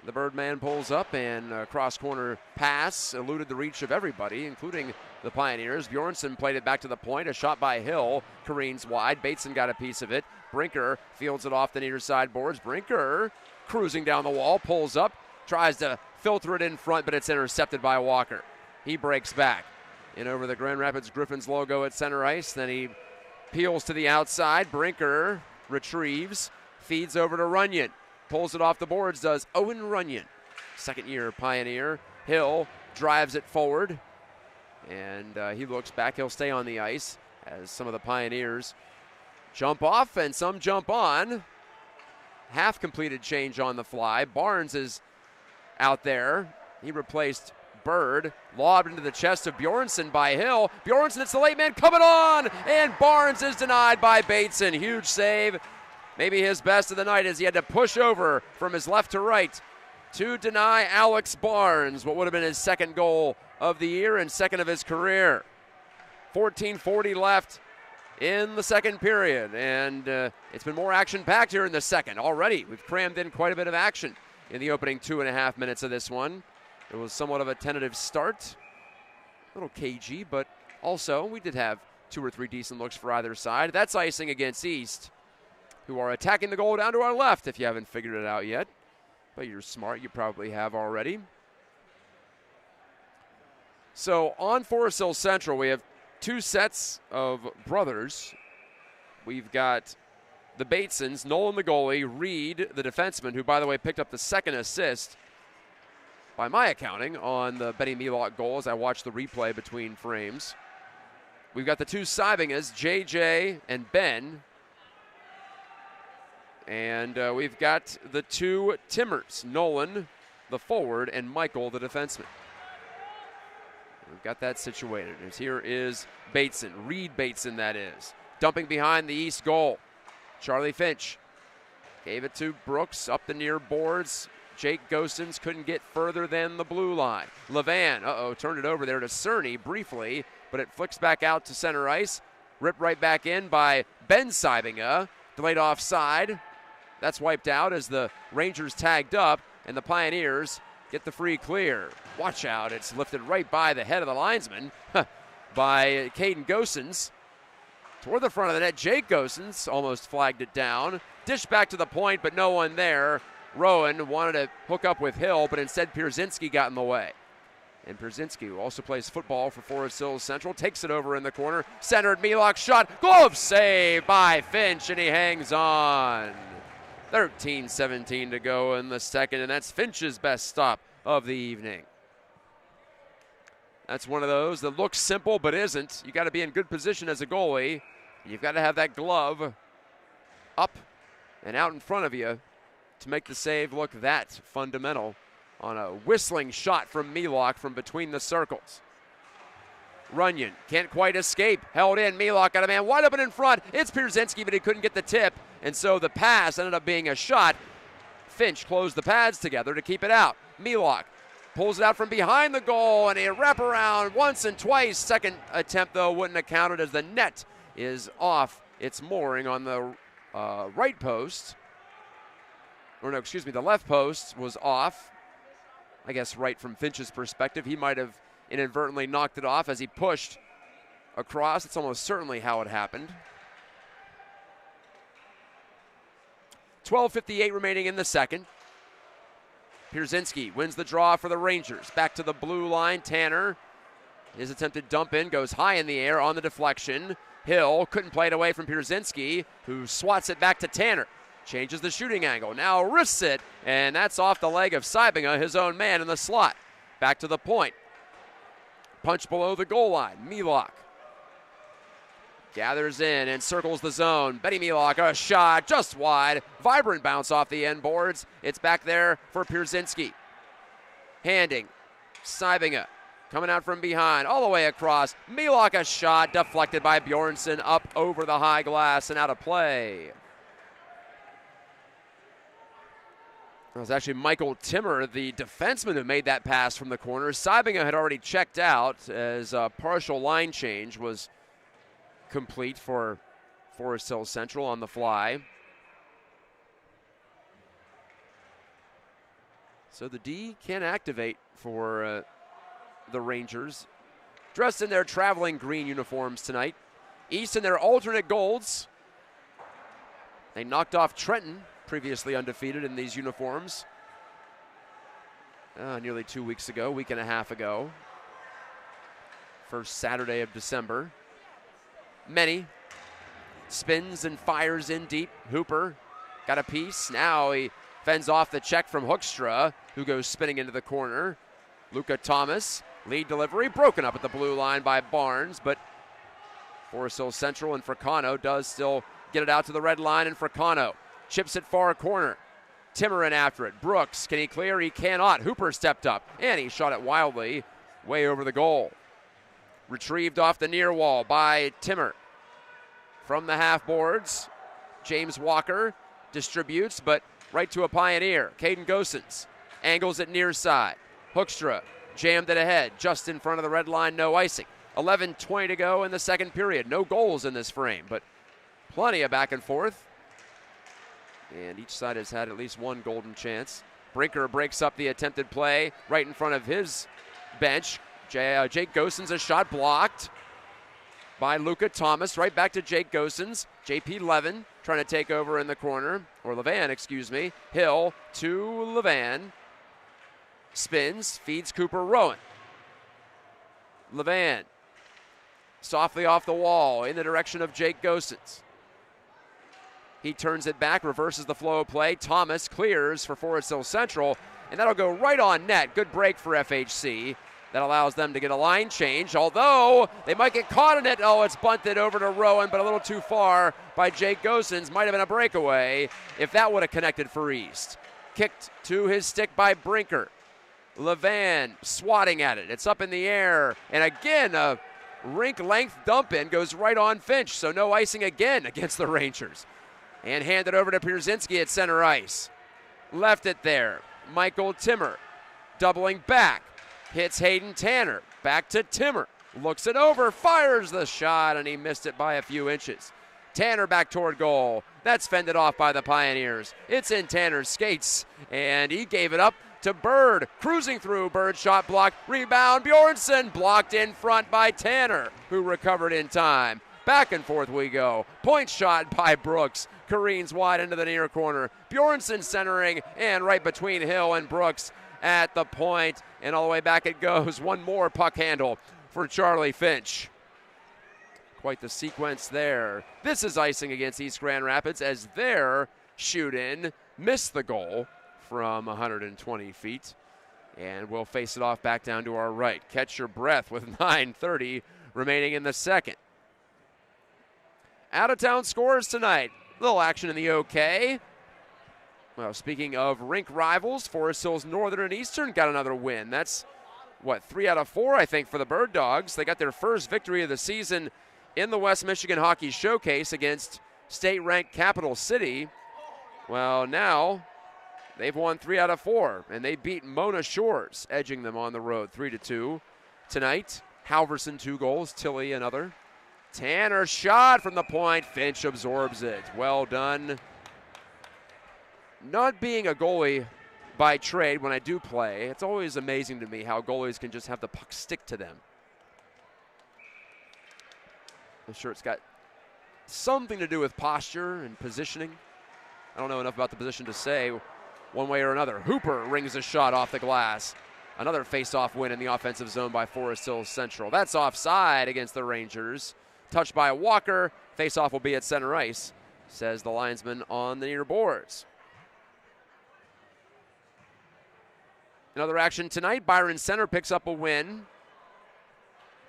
The Birdman pulls up, and a cross-corner pass eluded the reach of everybody, including the Pioneers. Bjornsson played it back to the point. A shot by Hill careens wide. Bateson got a piece of it. Brinker fields it off the near side boards. Brinker cruising down the wall, pulls up, tries to filter it in front, but it's intercepted by Walker. He breaks back in over the Grand Rapids Griffins logo at center ice. Then he peels to the outside. Brinker retrieves, feeds over to Runyon. Pulls it off the boards, does Owen Runyon. Second-year Pioneer. Hill drives it forward, and he looks back. He'll stay on the ice as some of the Pioneers jump off and some jump on. Half-completed change on the fly. Barnes is out there. He replaced Bird. Lobbed into the chest of Bjornsson by Hill. Bjornsson, it's the late man coming on, and Barnes is denied by Bateson. Huge save. Maybe his best of the night as he had to push over from his left to right to deny Alex Barnes what would have been his second goal of the year and second of his career. 14:40 left in the second period, and it's been more action-packed here in the second already. We've crammed in quite a bit of action in the opening 2.5 minutes of this one. It was somewhat of a tentative start, a little cagey, but also we did have 2 or 3 decent looks for either side. That's icing against East, who are attacking the goal down to our left if you haven't figured it out yet. But you're smart, you probably have already. So on Forest Hill Central, we have 2 sets of brothers. We've got the Batesons, Nolan the goalie, Reed the defenseman, who, by the way, picked up the second assist, by my accounting, on the Benny Milok goal as I watched the replay between frames. We've got the 2 Sybingas, JJ and Ben. And we've got the 2 Timmers, Nolan, the forward, and Michael, the defenseman. We've got that situated. As here is Bateson, Reed Bateson, that is, dumping behind the East goal. Charlie Finch gave it to Brooks up the near boards. Jake Gosens couldn't get further than the blue line. Levan, turned it over there to Cerny briefly, but it flicks back out to center ice. Ripped right back in by Ben Sybinga. Delayed offside. That's wiped out as the Rangers tagged up, and the Pioneers get the free clear. Watch out, it's lifted right by the head of the linesman by Caden Gosens. toward the front of the net. Jake Gosens almost flagged it down. Dish back to the point, but no one there. Rowan wanted to hook up with Hill, but instead Pierzynski got in the way. And Pierzynski, who also plays football for Forest Hills Central, takes it over in the corner. Centered, Milok shot. Glove save by Finch, and he hangs on. 13-17 to go in the second, and that's Finch's best stop of the evening. That's one of those that looks simple but isn't. You got to be in good position as a goalie. You've got to have that glove up and out in front of you to make the save look that fundamental on a whistling shot from Milok from between the circles. Runyon can't quite escape. Held in. Milok got a man wide open in front. It's Pierzynski, but he couldn't get the tip. And so the pass ended up being a shot. Finch closed the pads together to keep it out. Milok pulls it out from behind the goal, and a wraparound once and twice. Second attempt, though, wouldn't have counted as the net is off its mooring on the right post. Or no, excuse me, the left post was off. I guess right from Finch's perspective. He might have inadvertently knocked it off as he pushed across. It's almost certainly how it happened. 12:58 remaining in the second. Pierzynski wins the draw for the Rangers. Back to the blue line, Tanner. His attempted dump in goes high in the air on the deflection. Hill couldn't play it away from Pierzynski, who swats it back to Tanner. Changes the shooting angle, now wrists it, and that's off the leg of Sybinga, his own man in the slot. Back to the point. Punch below the goal line, Milok. Gathers in and circles the zone. Betty Milok, a shot just wide. Vibrant bounce off the end boards. It's back there for Pierzynski. Handing. Sybinga coming out from behind, all the way across. Milok, a shot deflected by Bjornsson up over the high glass and out of play. It was actually Michael Timmer, the defenseman, who made that pass from the corner. Sybinga had already checked out as a partial line change was complete for Forest Hills Central on the fly. So the D can activate for the Rangers. Dressed in their traveling green uniforms tonight. East in their alternate golds. They knocked off Trenton, previously undefeated in these uniforms. Nearly 2 weeks ago, week and a half ago. First Saturday of December. Many spins and fires in deep. Hooper got a piece. Now he fends off the check from Hoekstra, who goes spinning into the corner. Luca Thomas, lead delivery, broken up at the blue line by Barnes, but Forest Hills Central and Fricano does still get it out to the red line, and Fricano chips it far corner. Timmer in after it. Brooks, can he clear? He cannot. Hooper stepped up, and he shot it wildly, way over the goal. Retrieved off the near wall by Timmer. From the half boards, James Walker distributes, but right to a Pioneer. Caden Gosens angles it near side. Hoekstra jammed it ahead, just in front of the red line, no icing. 11:20 to go in the second period. No goals in this frame, but plenty of back and forth. And each side has had at least one golden chance. Brinker breaks up the attempted play right in front of his bench. Jake Gosens, a shot blocked by Luca Thomas. Right back to Jake Gosens. JP Levin trying to take over in the corner. Or Levan, excuse me. Hill to Levan. Spins, feeds Cooper Rowan. Levan softly off the wall in the direction of Jake Gosens. He turns it back, reverses the flow of play. Thomas clears for Forest Hills Central, and that'll go right on net. Good break for FHC. That allows them to get a line change, although they might get caught in it. Oh, it's bunted over to Rowan, but a little too far by Jake Gosens. Might have been a breakaway if that would have connected for East. Kicked to his stick by Brinker. Levan swatting at it. It's up in the air, and again, a rink-length dump-in goes right on Finch, so no icing again against the Rangers. And handed over to Pierzynski at center ice. Left it there. Michael Timmer doubling back. Hits Hayden Tanner. Back to Timmer. Looks it over. Fires the shot, and he missed it by a few inches. Tanner back toward goal. That's fended off by the Pioneers. It's in Tanner's skates, and he gave it up to Bird. Cruising through. Bird shot blocked. Rebound. Bjornsson blocked in front by Tanner, who recovered in time. Back and forth we go. Point shot by Brooks. Careens wide into the near corner. Bjornsson centering and right between Hill and Brooks at the point. And all the way back it goes. One more puck handle for Charlie Finch. Quite the sequence there. This is icing against East Grand Rapids as their shoot-in missed the goal from 120 feet. And we'll face it off back down to our right. Catch your breath with 9:30 remaining in the second. Out-of-town scores tonight. Little action in the OK. Well, speaking of rink rivals, Forest Hills Northern and Eastern got another win. That's, 3 out of 4, I think, for the Bird Dogs. They got their first victory of the season in the West Michigan Hockey Showcase against state-ranked Capital City. Well, now they've won 3 out of 4, and they beat Mona Shores, edging them on the road 3-2 tonight. Halverson 2 goals, Tilly another. Tanner shot from the point. Finch absorbs it. Well done. Not being a goalie by trade when I do play, it's always amazing to me how goalies can just have the puck stick to them. I'm sure it's got something to do with posture and positioning. I don't know enough about the position to say one way or another. Hooper rings a shot off the glass. Another face-off win in the offensive zone by Forest Hills Central. That's offside against the Rangers. Touched by Walker. Face-off will be at center ice, says the linesman on the near boards. Another action tonight. Byron Center picks up a win.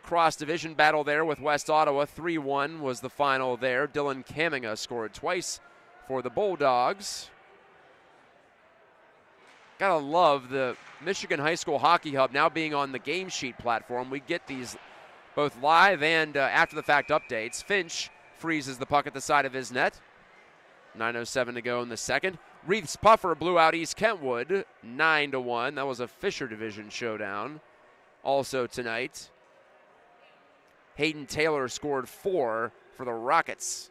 Cross-division battle there with West Ottawa. 3-1 was the final there. Dylan Kaminga scored twice for the Bulldogs. Gotta love the Michigan High School Hockey Hub now being on the Game Sheet platform. We get these both live and after-the-fact updates. Finch freezes the puck at the side of his net. 9:07 to go in the second. Reith's Puffer blew out East Kentwood 9-1. That was a Fisher Division showdown. Also tonight, Hayden Taylor scored 4 for the Rockets.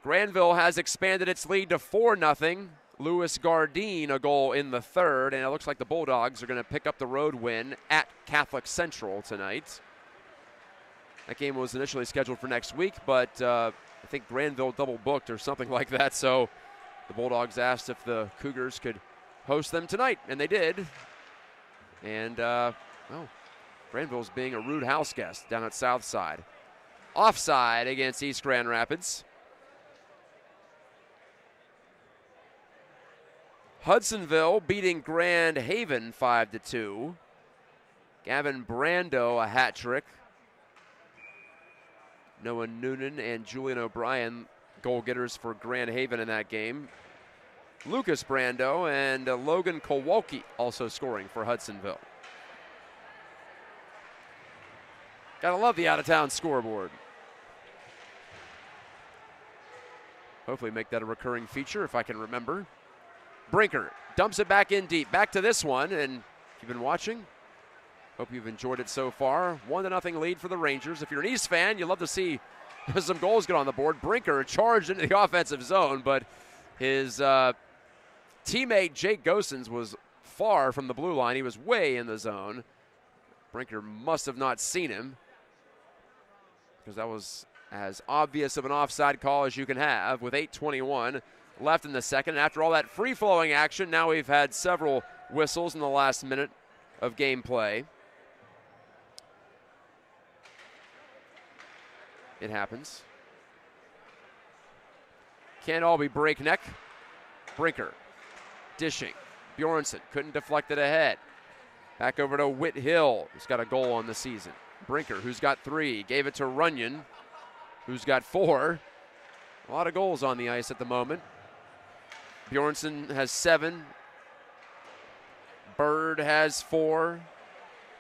Granville has expanded its lead to 4-0. Louis Gardine a goal in the third, and it looks like the Bulldogs are going to pick up the road win at Catholic Central tonight. That game was initially scheduled for next week, but I think Granville double booked or something like that, so the Bulldogs asked if the Cougars could host them tonight, and they did. And, Granville's being a rude house guest down at Southside. Offside against East Grand Rapids. Hudsonville beating Grand Haven 5-2. Gavin Brando a hat trick. Noah Noonan and Julian O'Brien goal getters for Grand Haven in that game. Lucas Brando and Logan Kowalski also scoring for Hudsonville. Gotta love the out-of-town scoreboard. Hopefully make that a recurring feature if I can remember. Brinker dumps it back in deep. Back to this one, and if you've been watching, hope you've enjoyed it so far. 1-0 lead for the Rangers. If you're an East fan, you'd love to see some goals get on the board. Brinker charged into the offensive zone, but his teammate Jake Gosens was far from the blue line. He was way in the zone. Brinker must have not seen him because that was as obvious of an offside call as you can have with 8:21 left in the second. After all that free-flowing action, now we've had several whistles in the last minute of gameplay. It happens. Can't all be breakneck. Brinker dishing. Bjornsson couldn't deflect it ahead. Back over to Whit Hill, who's got a goal on the season. Brinker, who's got 3, gave it to Runyon, who's got 4. A lot of goals on the ice at the moment. Bjornsson has 7. Bird has 4.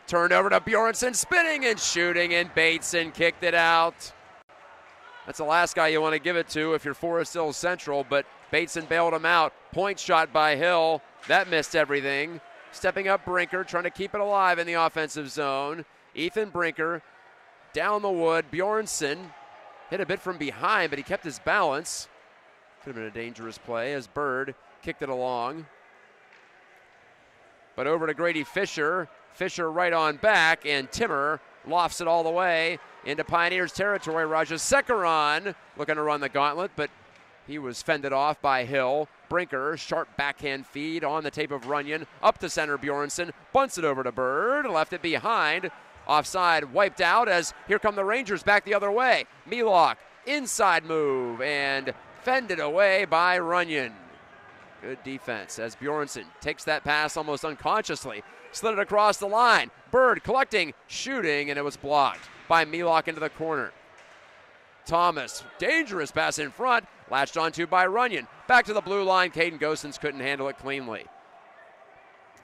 Turned over to Bjornsson, spinning and shooting, and Bateson kicked it out. That's the last guy you want to give it to if you're Forest Hills Central, but Bateson bailed him out. Point shot by Hill. That missed everything. Stepping up Brinker, trying to keep it alive in the offensive zone. Ethan Brinker down the wood. Bjornsson hit a bit from behind, but he kept his balance. Could have been a dangerous play as Bird kicked it along. But over to Grady Fisher. Fisher right on back, and Timmer lofts it all the way into Pioneers territory. Rajasekaran looking to run the gauntlet, but he was fended off by Hill. Brinker, sharp backhand feed on the tape of Runyon. Up to center, Bjornsson bunts it over to Bird, left it behind. Offside wiped out as here come the Rangers back the other way. Milok, inside move, and fended away by Runyon. Good defense as Bjornsson takes that pass almost unconsciously. Slid it across the line. Bird collecting, shooting, and it was blocked by Milok into the corner. Thomas, dangerous pass in front, latched onto by Runyon. Back to the blue line, Caden Gosens couldn't handle it cleanly.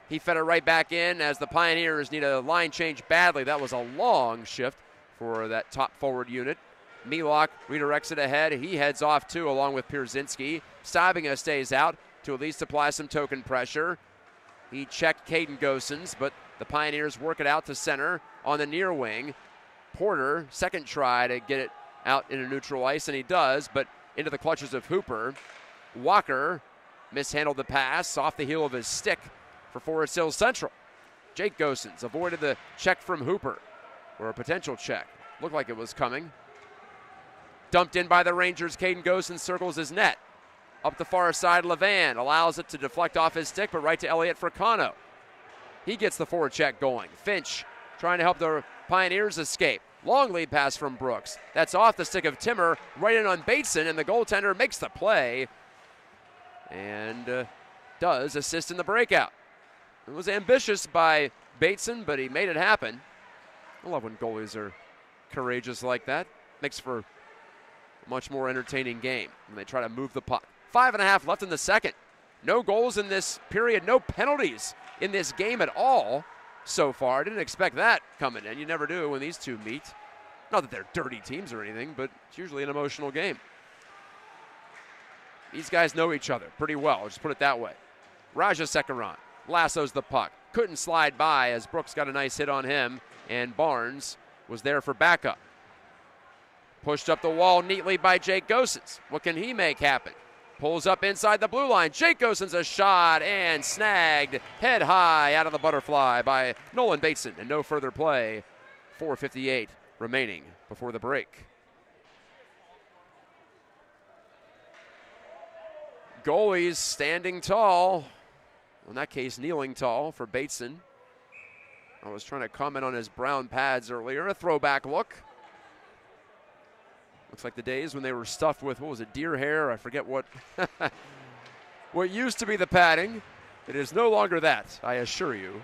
He fed it right back in as the Pioneers need a line change badly. That was a long shift for that top forward unit. Milok redirects it ahead. He heads off too, along with Pierzynski. Sabinga stays out to at least apply some token pressure. He checked Caden Gosens, but the Pioneers work it out to center on the near wing. Porter, second try to get it out into neutral ice, and he does, but into the clutches of Hooper. Walker mishandled the pass off the heel of his stick for Forest Hills Central. Jake Gosens avoided the check from Hooper, or a potential check. Looked like it was coming. Dumped in by the Rangers, Caden Gosens circles his net. Up the far side, Levan allows it to deflect off his stick, but right to Elliot Fricano. He gets the forward check going. Finch trying to help the Pioneers escape. Long lead pass from Brooks. That's off the stick of Timmer, right in on Bateson, and the goaltender makes the play and does assist in the breakout. It was ambitious by Bateson, but he made it happen. I love when goalies are courageous like that. Makes for a much more entertaining game when they try to move the puck. 5.5 left in the second. No goals in this period, no penalties in this game at all so far. Didn't expect that coming in. You never do when these two meet. Not that they're dirty teams or anything, but it's usually an emotional game. These guys know each other pretty well, just put it that way. Rajasekaran lassos the puck. Couldn't slide by as Brooks got a nice hit on him, and Barnes was there for backup. Pushed up the wall neatly by Jake Gosens. What can he make happen? Pulls up inside the blue line. Jake Gosens a shot and snagged head high out of the butterfly by Nolan Bateson, and no further play. 4:58 remaining before the break. Goalies standing tall. In that case, kneeling tall for Bateson. I was trying to comment on his brown pads earlier. A throwback look. Looks like the days when they were stuffed with, what was it, deer hair? I forget what what used to be the padding. It is no longer that, I assure you.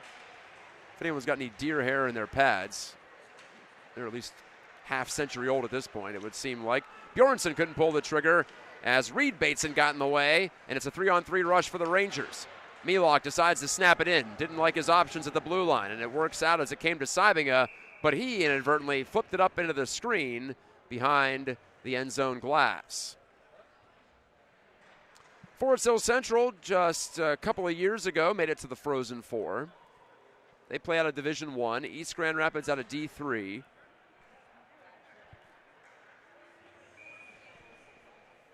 If anyone's got any deer hair in their pads, they're at least half century old at this point, it would seem like. Bjornsson couldn't pull the trigger as Reed Bateson got in the way, and it's a 3-on-3 rush for the Rangers. Milok decides to snap it in. Didn't like his options at the blue line, and it works out as it came to Sabinga, but he inadvertently flipped it up into the screen behind the end zone glass. Forest Hills Central just a couple of years ago made it to the Frozen Four. They play out of Division I. East Grand Rapids out of D3.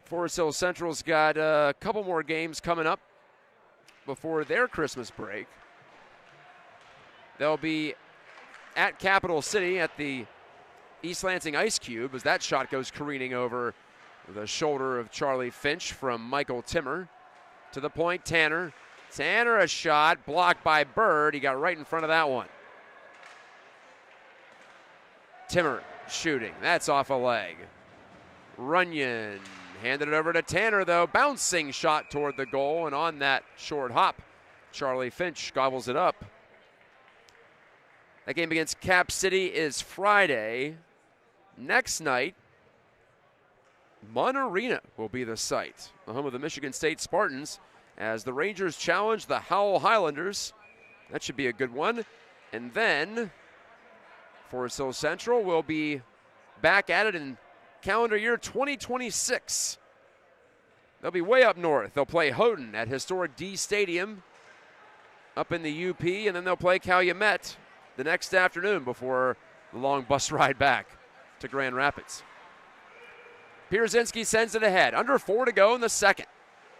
Forest Hills Central's got a couple more games coming up before their Christmas break. They'll be at Capital City at the East Lansing Ice Cube as that shot goes careening over the shoulder of Charlie Finch from Michael Timmer. To the point, Tanner. Tanner a shot, blocked by Bird. He got right in front of that one. Timmer shooting. That's off a leg. Runyon handed it over to Tanner, though. Bouncing shot toward the goal, and on that short hop, Charlie Finch gobbles it up. That game against Cap City is Friday. Next night, Munn Arena will be the site, the home of the Michigan State Spartans, as the Rangers challenge the Howell Highlanders. That should be a good one. And then Forest Hills Central will be back at it in calendar year 2026. They'll be way up north. They'll play Houghton at historic D Stadium up in the UP, and then they'll play Calumet the next afternoon before the long bus ride back to Grand Rapids. Pierzynski sends it ahead. Under 4 to go in the second.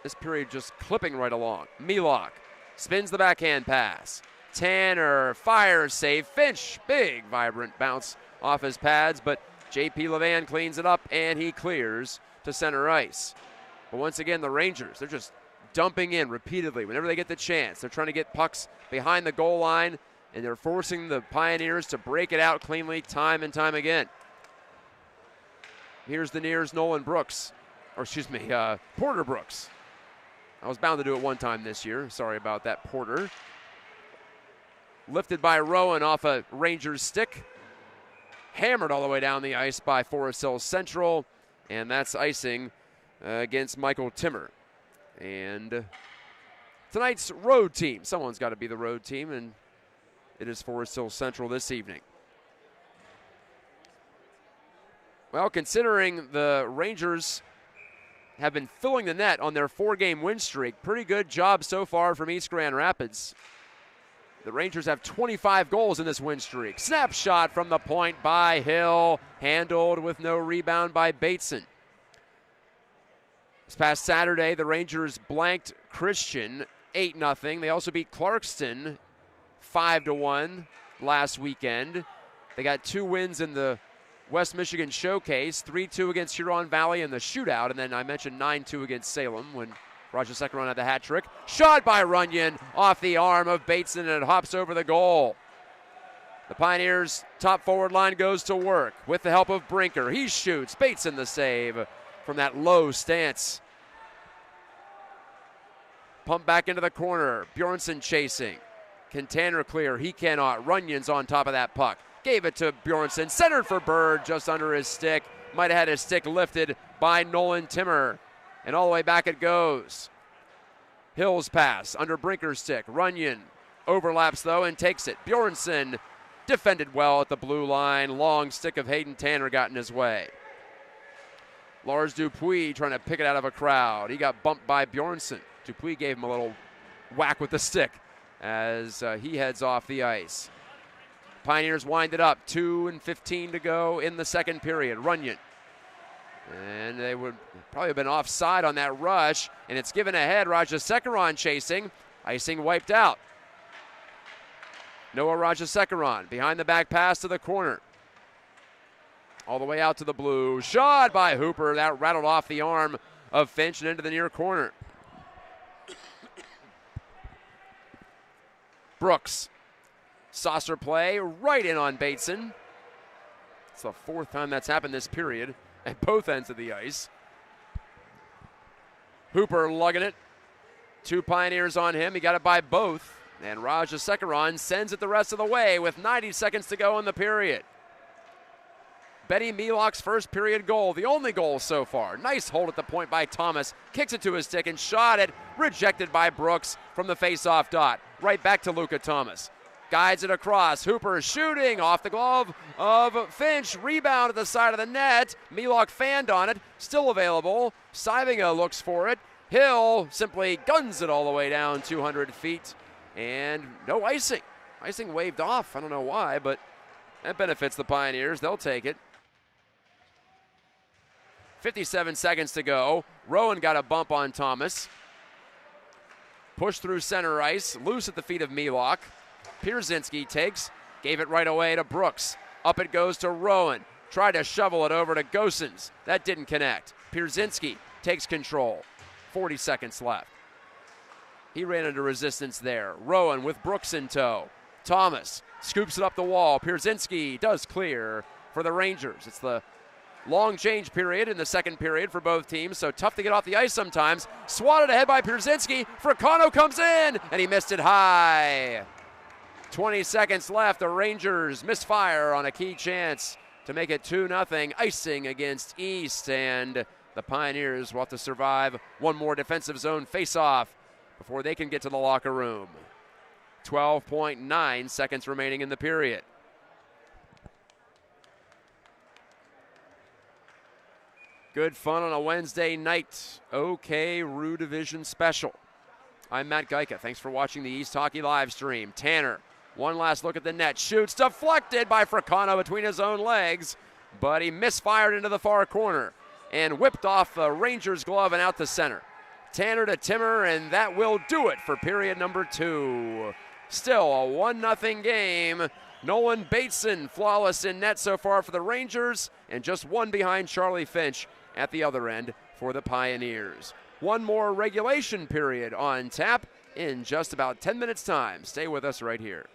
This period just clipping right along. Milok spins the backhand pass. Tanner, fire save. Finch, big, vibrant bounce off his pads, but J.P. Levan cleans it up, and he clears to center ice. But once again, the Rangers, they're just dumping in repeatedly whenever they get the chance. They're trying to get pucks behind the goal line, and they're forcing the Pioneers to break it out cleanly time and time again. Here's the Nears' Nolan Brooks, Porter Brooks. I was bound to do it one time this year. Sorry about that, Porter. Lifted by Rowan off a Rangers stick. Hammered all the way down the ice by Forest Hills Central, and that's icing against Michael Timmer. And tonight's road team, someone's got to be the road team, and it is Forest Hills Central this evening. Well, considering the Rangers have been filling the net on their 4-game win streak, pretty good job so far from East Grand Rapids. The Rangers have 25 goals in this win streak. Snapshot from the point by Hill, handled with no rebound by Bateson. This past Saturday, the Rangers blanked Christian 8-0. They also beat Clarkston 5-1 last weekend. They got 2 wins in the West Michigan Showcase, 3-2 against Huron Valley in the shootout, and then I mentioned 9-2 against Salem when Roger Secaron had the hat trick. Shot by Runyon off the arm of Bateson, and it hops over the goal. The Pioneers' top forward line goes to work with the help of Brinker. He shoots. Bateson the save from that low stance. Pump back into the corner. Bjornsson chasing. Can Tanner clear? He cannot. Runyon's on top of that puck. Gave it to Bjornsson. Centered for Bird just under his stick. Might have had his stick lifted by Nolan Timmer. And all the way back it goes. Hill's pass under Brinker's stick. Runyon overlaps though and takes it. Bjornsson defended well at the blue line. Long stick of Hayden Tanner got in his way. Lars Dupuis trying to pick it out of a crowd. He got bumped by Bjornsson. Dupuis gave him a little whack with the stick as he heads off the ice. Pioneers wind it up. 2:15 to go in the second period. Runyon. And they would probably have been offside on that rush, and it's given ahead. Raja Secaron chasing. Icing wiped out. Noah Raja Secaron behind the back pass to the corner. All the way out to the blue. Shot by Hooper. That rattled off the arm of Finch and into the near corner. Brooks. Saucer play right in on Bateson. It's the 4th time that's happened this period at both ends of the ice. Hooper lugging it. 2 Pioneers on him. He got it by both. And Raja Secaron sends it the rest of the way with 90 seconds to go in the period. Betty Milok's first period goal, the only goal so far. Nice hold at the point by Thomas. Kicks it to his stick and shot it. Rejected by Brooks from the face-off dot. Right back to Luka Thomas. Guides it across. Hooper shooting off the glove of Finch. Rebound at the side of the net. Milok fanned on it. Still available. Saivinga looks for it. Hill simply guns it all the way down 200 feet. And no icing. Icing waved off. I don't know why, but that benefits the Pioneers. They'll take it. 57 seconds to go. Rowan got a bump on Thomas. Pushed through center ice. Loose at the feet of Milok. Pierzynski takes, gave it right away to Brooks. Up it goes to Rowan. Tried to shovel it over to Gosens. That didn't connect. Pierzynski takes control. 40 seconds left. He ran into resistance there. Rowan with Brooks in tow. Thomas scoops it up the wall. Pierzynski does clear for the Rangers. It's the long change period in the second period for both teams, so tough to get off the ice sometimes. Swatted ahead by Pierzynski. Fricano comes in, and he missed it high. 20 seconds left. The Rangers misfire on a key chance to make it 2-0. Icing against East, and the Pioneers will have to survive one more defensive zone face-off before they can get to the locker room. 12.9 seconds remaining in the period. Good fun on a Wednesday night. OK Rue Division special. I'm Matt Gajtka. Thanks for watching the East Hockey live stream. Tanner. One last look at the net. Shoots deflected by Fricano between his own legs, but he misfired into the far corner and whipped off the Rangers' glove and out to center. Tanner to Timmer, and that will do it for period number 2. Still a 1-0 game. Nolan Bateson flawless in net so far for the Rangers, and just one behind Charlie Finch at the other end for the Pioneers. One more regulation period on tap in just about 10 minutes time. Stay with us right here.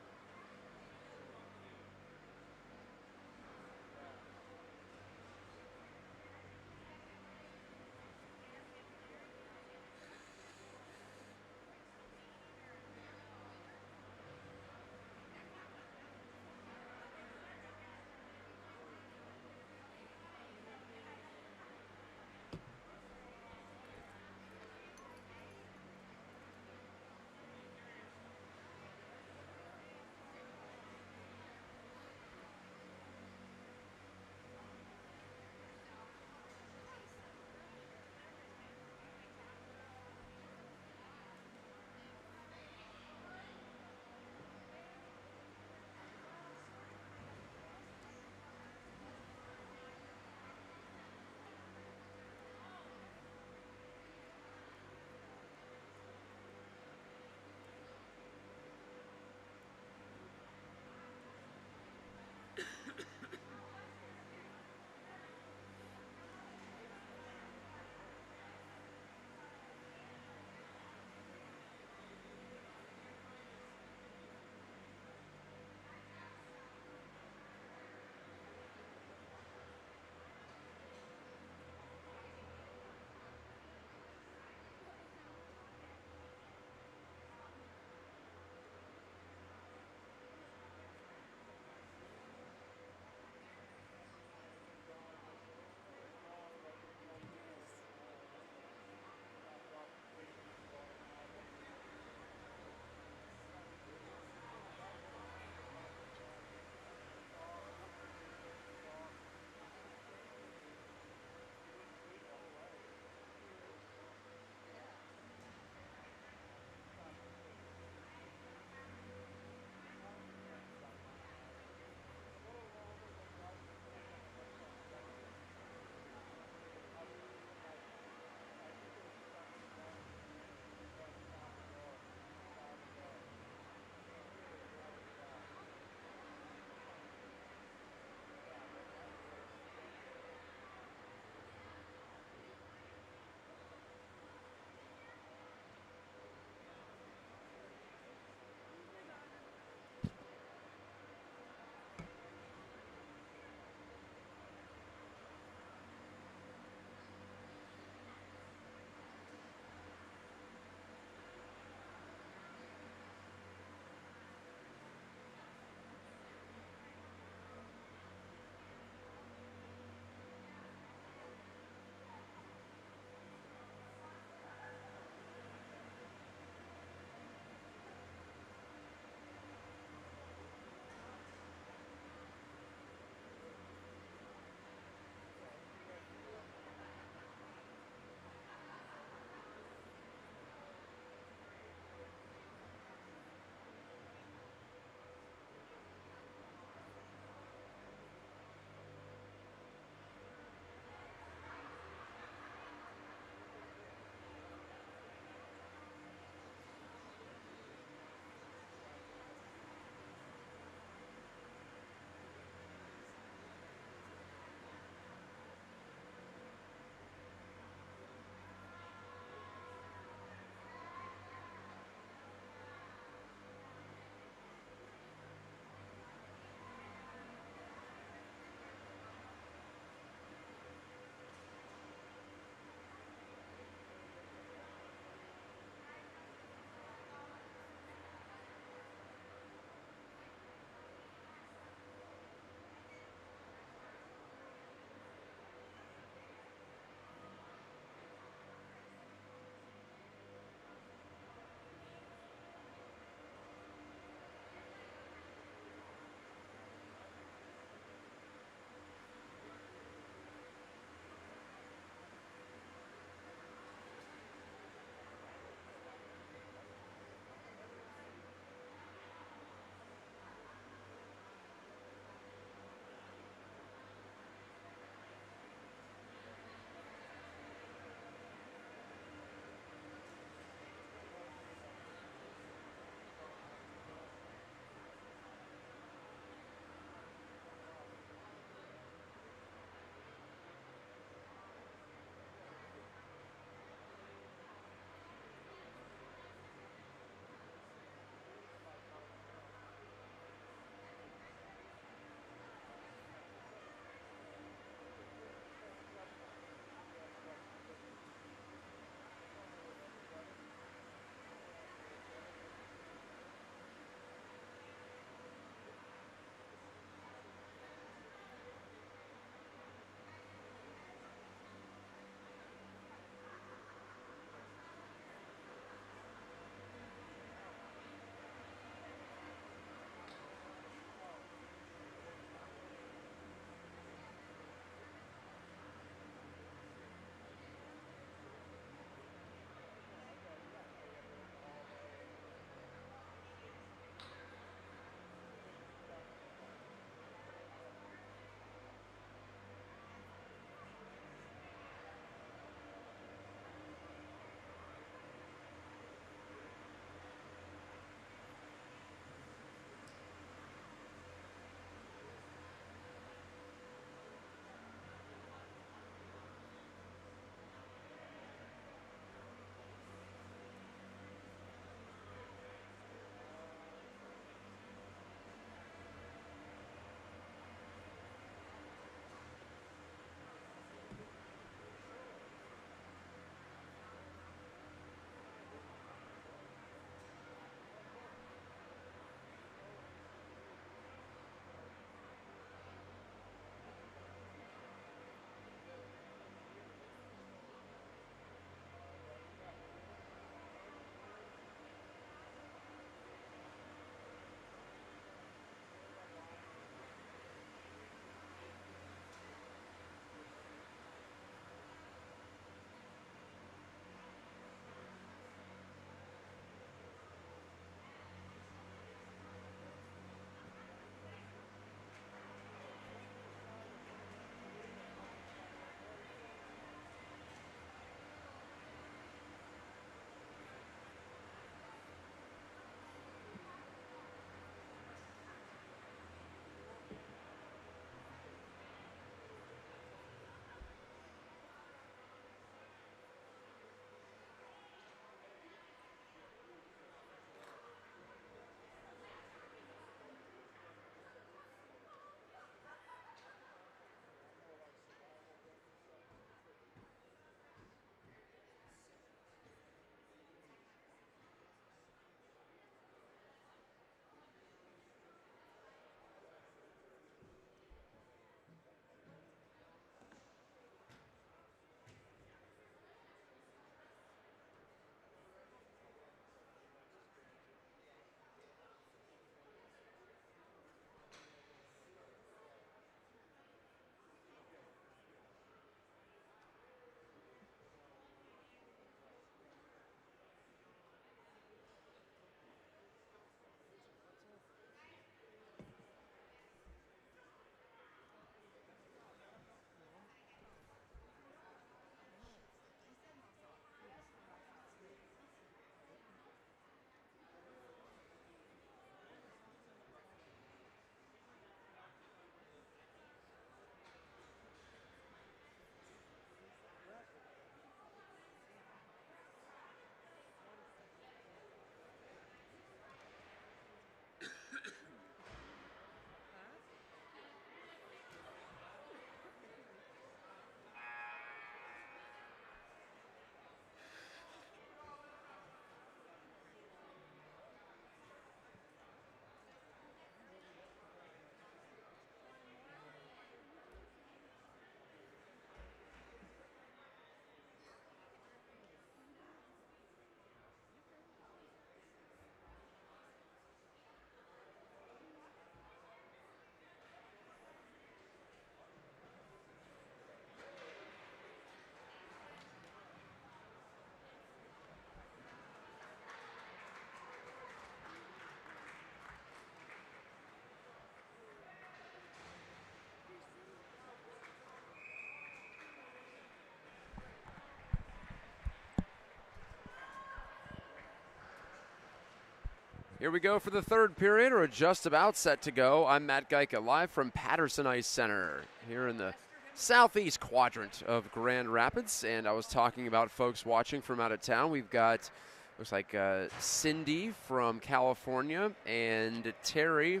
Here we go for the third period. We're just about set to go. I'm Matt Gajtka, live from Patterson Ice Center here in the southeast quadrant of Grand Rapids. And I was talking about folks watching from out of town. We've got, looks like Cindy from California and Terry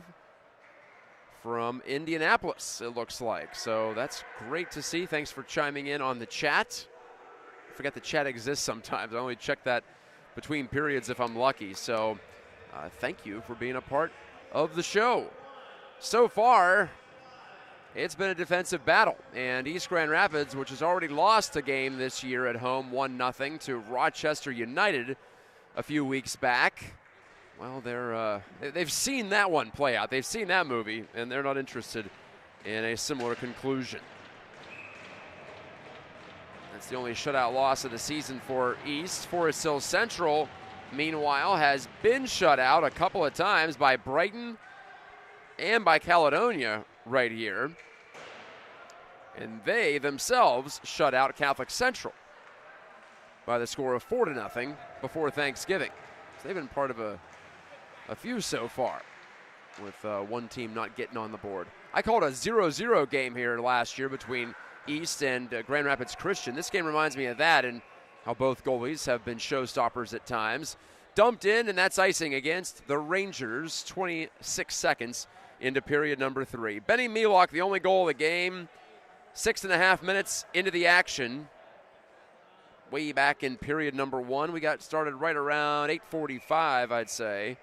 from Indianapolis, it looks like. So that's great to see. Thanks for chiming in on the chat. I forget the chat exists sometimes. I only check that between periods if I'm lucky. So thank you for being a part of the show. So far, it's been a defensive battle. And East Grand Rapids, which has already lost a game this year at home, 1-0 to Rochester United a few weeks back. Well, they've seen that one play out. They've seen that movie, and they're not interested in a similar conclusion. That's the only shutout loss of the season for East. Forest Hill Central, meanwhile, has been shut out a couple of times by Brighton and by Caledonia right here. And they themselves shut out Catholic Central by the score of 4-0 before Thanksgiving. So they've been part of a few so far, with one team not getting on the board. I called a 0-0 game here last year between East and Grand Rapids Christian. This game reminds me of that, and how both goalies have been showstoppers at times. Dumped in, and that's icing against the Rangers, 26 seconds into period number 3. Benny Milok, the only goal of the game, 6.5 minutes into the action. Way back in period number 1. We got started right around 8:45, I'd say,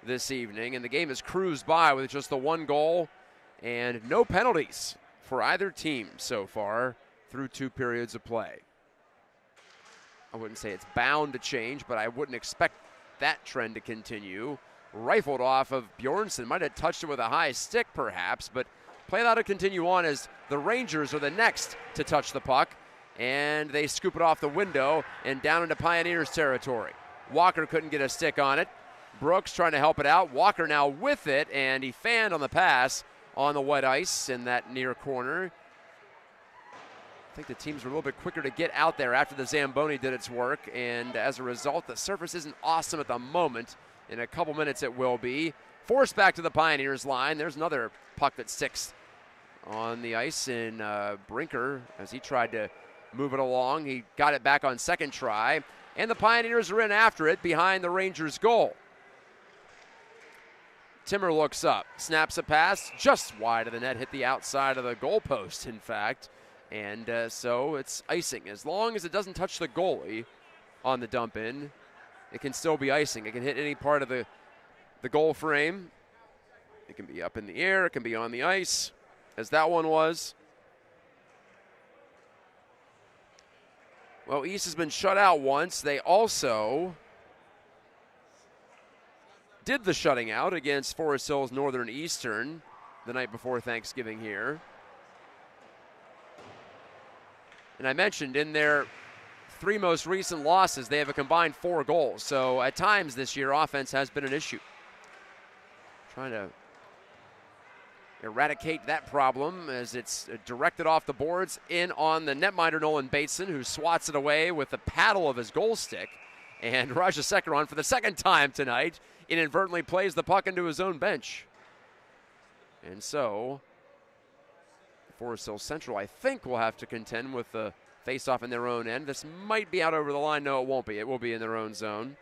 this evening, and the game has cruised by with just the one goal and no penalties for either team so far through 2 periods of play. I wouldn't say it's bound to change, but I wouldn't expect that trend to continue. Rifled off of Bjornsson, might have touched it with a high stick perhaps, but play that to continue on as the Rangers are the next to touch the puck, and they scoop it off the window and down into Pioneers territory. Walker couldn't get a stick on it. Brooks trying to help it out. Walker now with it, and he fanned on the pass on the wet ice in that near corner. I think the teams were a little bit quicker to get out there after the Zamboni did its work, and as a result, the surface isn't awesome at the moment. In a couple minutes it will be. Forced back to the Pioneers line. There's another puck that sticks on the ice in Brinker as he tried to move it along. He got it back on second try, and the Pioneers are in after it behind the Rangers' goal. Timmer looks up, snaps a pass just wide of the net, hit the outside of the goalpost, in fact. And so it's icing. As long as it doesn't touch the goalie on the dump in, it can still be icing. It can hit any part of the goal frame. It can be up in the air. It can be on the ice, as that one was. Well, East has been shut out once. They also did the shutting out against Forest Hills Northern Eastern the night before Thanksgiving here. And I mentioned in their 3 most recent losses, they have a combined 4 goals. So at times this year, offense has been an issue. Trying to eradicate that problem as it's directed off the boards in on the netminder Nolan Bateson, who swats it away with the paddle of his goal stick. And Rajasekharan, for the second time tonight, inadvertently plays the puck into his own bench. And so Forest Hill Central, I think, will have to contend with the face-off in their own end. This might be out over the line. No, it won't be. It will be in their own zone.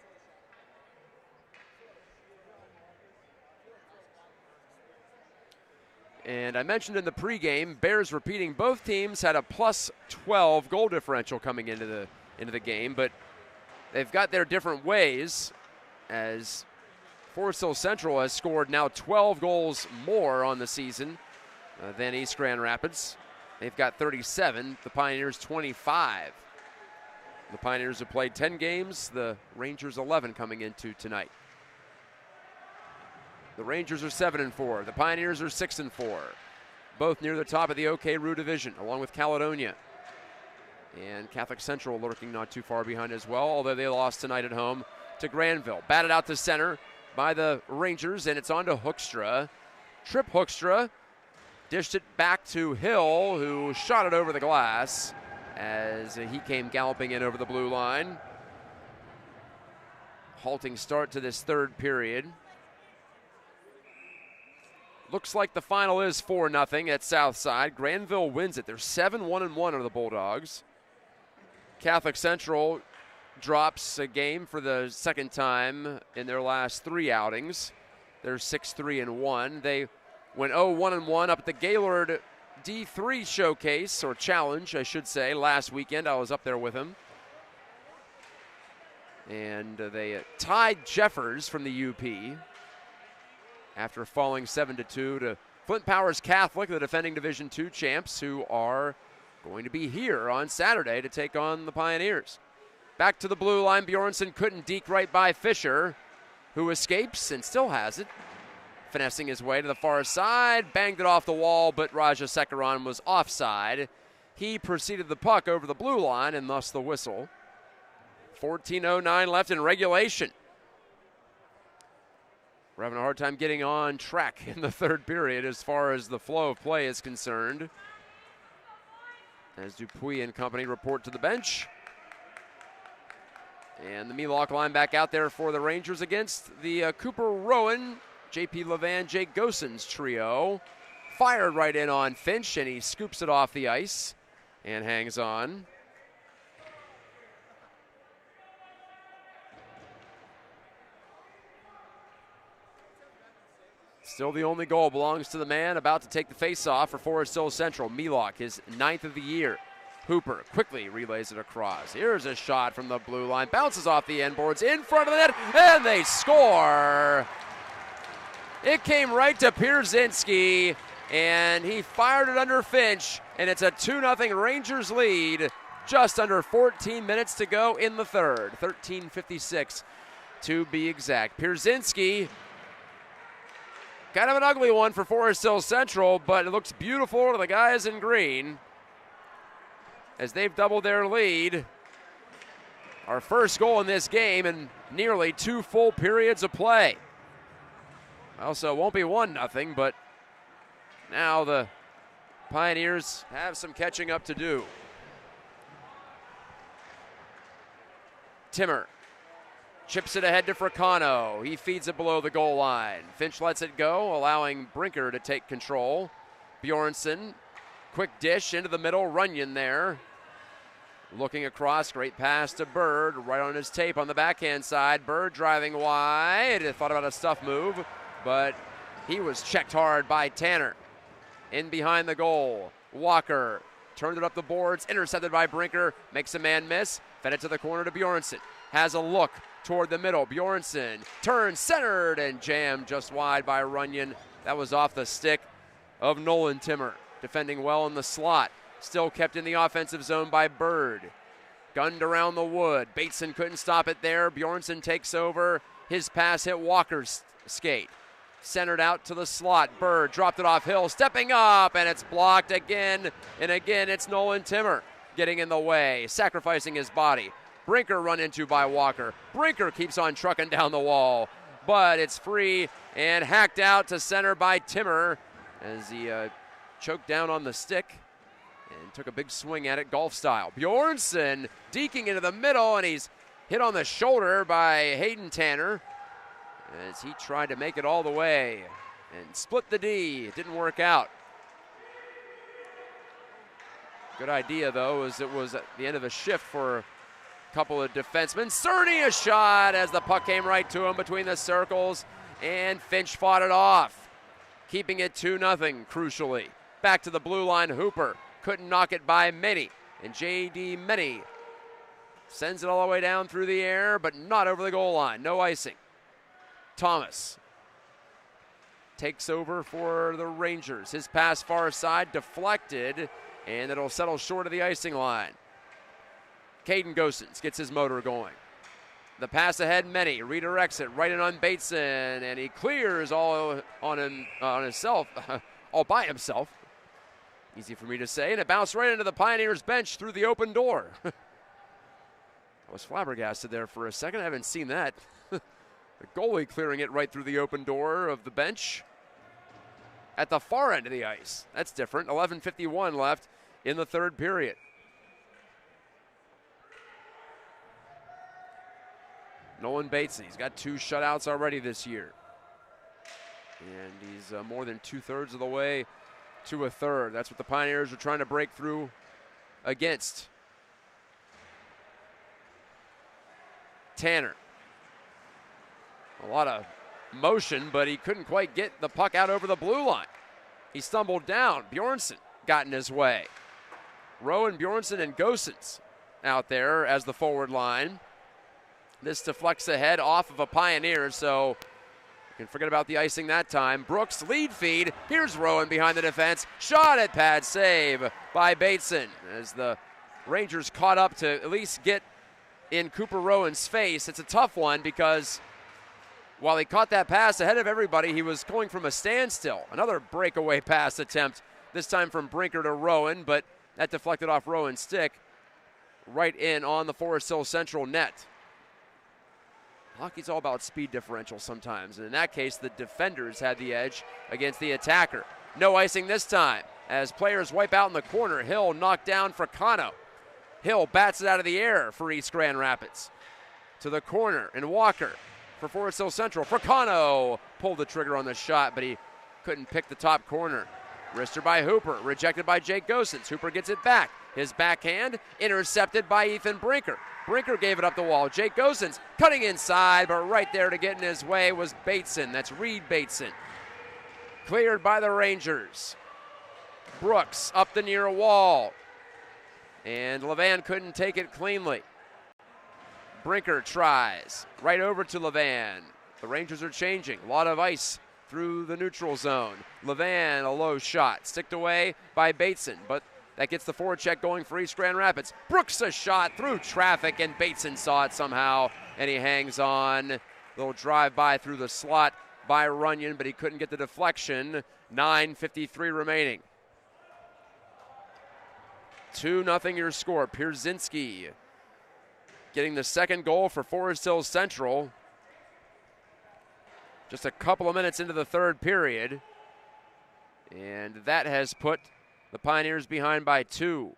And I mentioned in the pregame, Bears repeating, both teams had a +12 goal differential coming into the game, but they've got their different ways, as Forest Hill Central has scored now 12 goals more on the season than East Grand Rapids. They've got 37, the Pioneers 25. The Pioneers have played 10 games, the Rangers 11 coming into tonight. The Rangers are 7-4, the Pioneers are 6-4. Both near the top of the OK Rue Division, along with Caledonia. And Catholic Central lurking not too far behind as well, although they lost tonight at home to Granville. Batted out to center by the Rangers, and it's on to Hoekstra. Trip Hoekstra dished it back to Hill, who shot it over the glass as he came galloping in over the blue line. Halting start to this third period. Looks like the final is 4-0 at Southside. Granville wins it. They're 7-1-1 are the Bulldogs. Catholic Central drops a game for the second time in their last 3 outings. They're 6-3-1. They went 0-1-1 up at the Gaylord D3 showcase, or challenge, I should say, last weekend. I was up there with him. And they tied Jeffers from the UP after falling 7-2 to Flint Powers Catholic, the defending Division II champs, who are going to be here on Saturday to take on the Pioneers. Back to the blue line, Bjornsson couldn't deke right by Fisher, who escapes and still has it. Finessing his way to the far side, banged it off the wall, but Raja Sekaran was offside. He preceded the puck over the blue line, and thus the whistle. 14:09 left in regulation. We're having a hard time getting on track in the third period as far as the flow of play is concerned, as Dupuis and company report to the bench. And the Melock line back out there for the Rangers against the Cooper Rowan, J.P. Levan, Jake Gosens trio. Fired right in on Finch, and he scoops it off the ice and hangs on. Still the only goal belongs to the man about to take the face-off for Forest Hill Central. Melock, his 9th of the year. Hooper quickly relays it across. Here's a shot from the blue line. Bounces off the end boards in front of the net, and they score. It came right to Pierzynski, and he fired it under Finch, and it's a 2-0 Rangers lead. Just under 14 minutes to go in the third. 13:56 to be exact. Pierzynski, kind of an ugly one for Forest Hill Central, but it looks beautiful to the guys in green as they've doubled their lead. Our first goal in this game in nearly 2 full periods of play. Also, it won't be 1-0, but now the Pioneers have some catching up to do. Timmer chips it ahead to Fricano. He feeds it below the goal line. Finch lets it go, allowing Brinker to take control. Bjornsson, quick dish into the middle. Runyon there. Looking across, great pass to Bird, right on his tape on the backhand side. Bird driving wide. Thought about a stuff move, but he was checked hard by Tanner. In behind the goal, Walker turned it up the boards, intercepted by Brinker, makes a man miss, fed it to the corner to Bjornsson. Has a look toward the middle. Bjornsson turns, centered, and jammed just wide by Runyon. That was off the stick of Nolan Timmer, defending well in the slot. Still kept in the offensive zone by Bird. Gunned around the wood. Bateson couldn't stop it there. Bjornsson takes over. His pass hit Walker's skate. Centered out to the slot. Bird dropped it off Hill, stepping up, and it's blocked again. And again, it's Nolan Timmer getting in the way, sacrificing his body. Brinker run into by Walker. Brinker keeps on trucking down the wall, but it's free and hacked out to center by Timmer as he choked down on the stick and took a big swing at it golf style. Bjornsson deking into the middle, and he's hit on the shoulder by Hayden Tanner as he tried to make it all the way and split the D. It didn't work out. Good idea, though, as it was at the end of a shift for a couple of defensemen. Cerny a shot as the puck came right to him between the circles, and Finch fought it off, keeping it 2-0 crucially. Back to the blue line, Hooper couldn't knock it by Many, and J.D. Many sends it all the way down through the air, but not over the goal line. No icing. Thomas takes over for the Rangers. His pass far side deflected, and it'll settle short of the icing line. Caden Gosens gets his motor going. The pass ahead, Many redirects it right in on Bateson, and he clears all on himself, all by himself. Easy for me to say, and it bounced right into the Pioneers bench through the open door. I was flabbergasted there for a second. I haven't seen that. The goalie clearing it right through the open door of the bench at the far end of the ice. That's different. 11:51 left in the third period. Nolan Bateson, he's got 2 shutouts already this year. And he's more than 2/3 of the way to a third. That's what the Pioneers are trying to break through against. Tanner. A lot of motion, but he couldn't quite get the puck out over the blue line. He stumbled down. Bjornsson got in his way. Rowan, Bjornsson, and Gosens out there as the forward line. This deflects ahead off of a Pioneer, so you can forget about the icing that time. Brooks, lead feed. Here's Rowan behind the defense. Shot at pad, save by Bateson as the Rangers caught up to at least get in Cooper Rowan's face. It's a tough one because while he caught that pass ahead of everybody, he was going from a standstill. Another breakaway pass attempt, this time from Brinker to Rowan, but that deflected off Rowan's stick right in on the Forest Hill Central net. Hockey's all about speed differential sometimes, and in that case, the defenders had the edge against the attacker. No icing this time as players wipe out in the corner. Hill knocked down for Kano. Hill bats it out of the air for East Grand Rapids. To the corner, and Walker for Forest Hill Central. Fricano pulled the trigger on the shot, but he couldn't pick the top corner. Wrister by Hooper, rejected by Jake Gosens. Hooper gets it back. His backhand intercepted by Ethan Brinker. Brinker gave it up the wall. Jake Gosens cutting inside, but right there to get in his way was Bateson. That's Reed Bateson. Cleared by the Rangers. Brooks up the near wall. And Levan couldn't take it cleanly. Brinker tries. Right over to Levan. The Rangers are changing. A lot of ice through the neutral zone. Levan, a low shot. Sticked away by Bateson, but that gets the forecheck going for East Grand Rapids. Brooks a shot through traffic, and Bateson saw it somehow, and he hangs on. Little drive-by through the slot by Runyon, but he couldn't get the deflection. 9:53 remaining. 2-0 your score. Pierzynski getting the second goal for Forest Hill Central. Just a couple of minutes into the third period. And that has put the Pioneers behind by 2.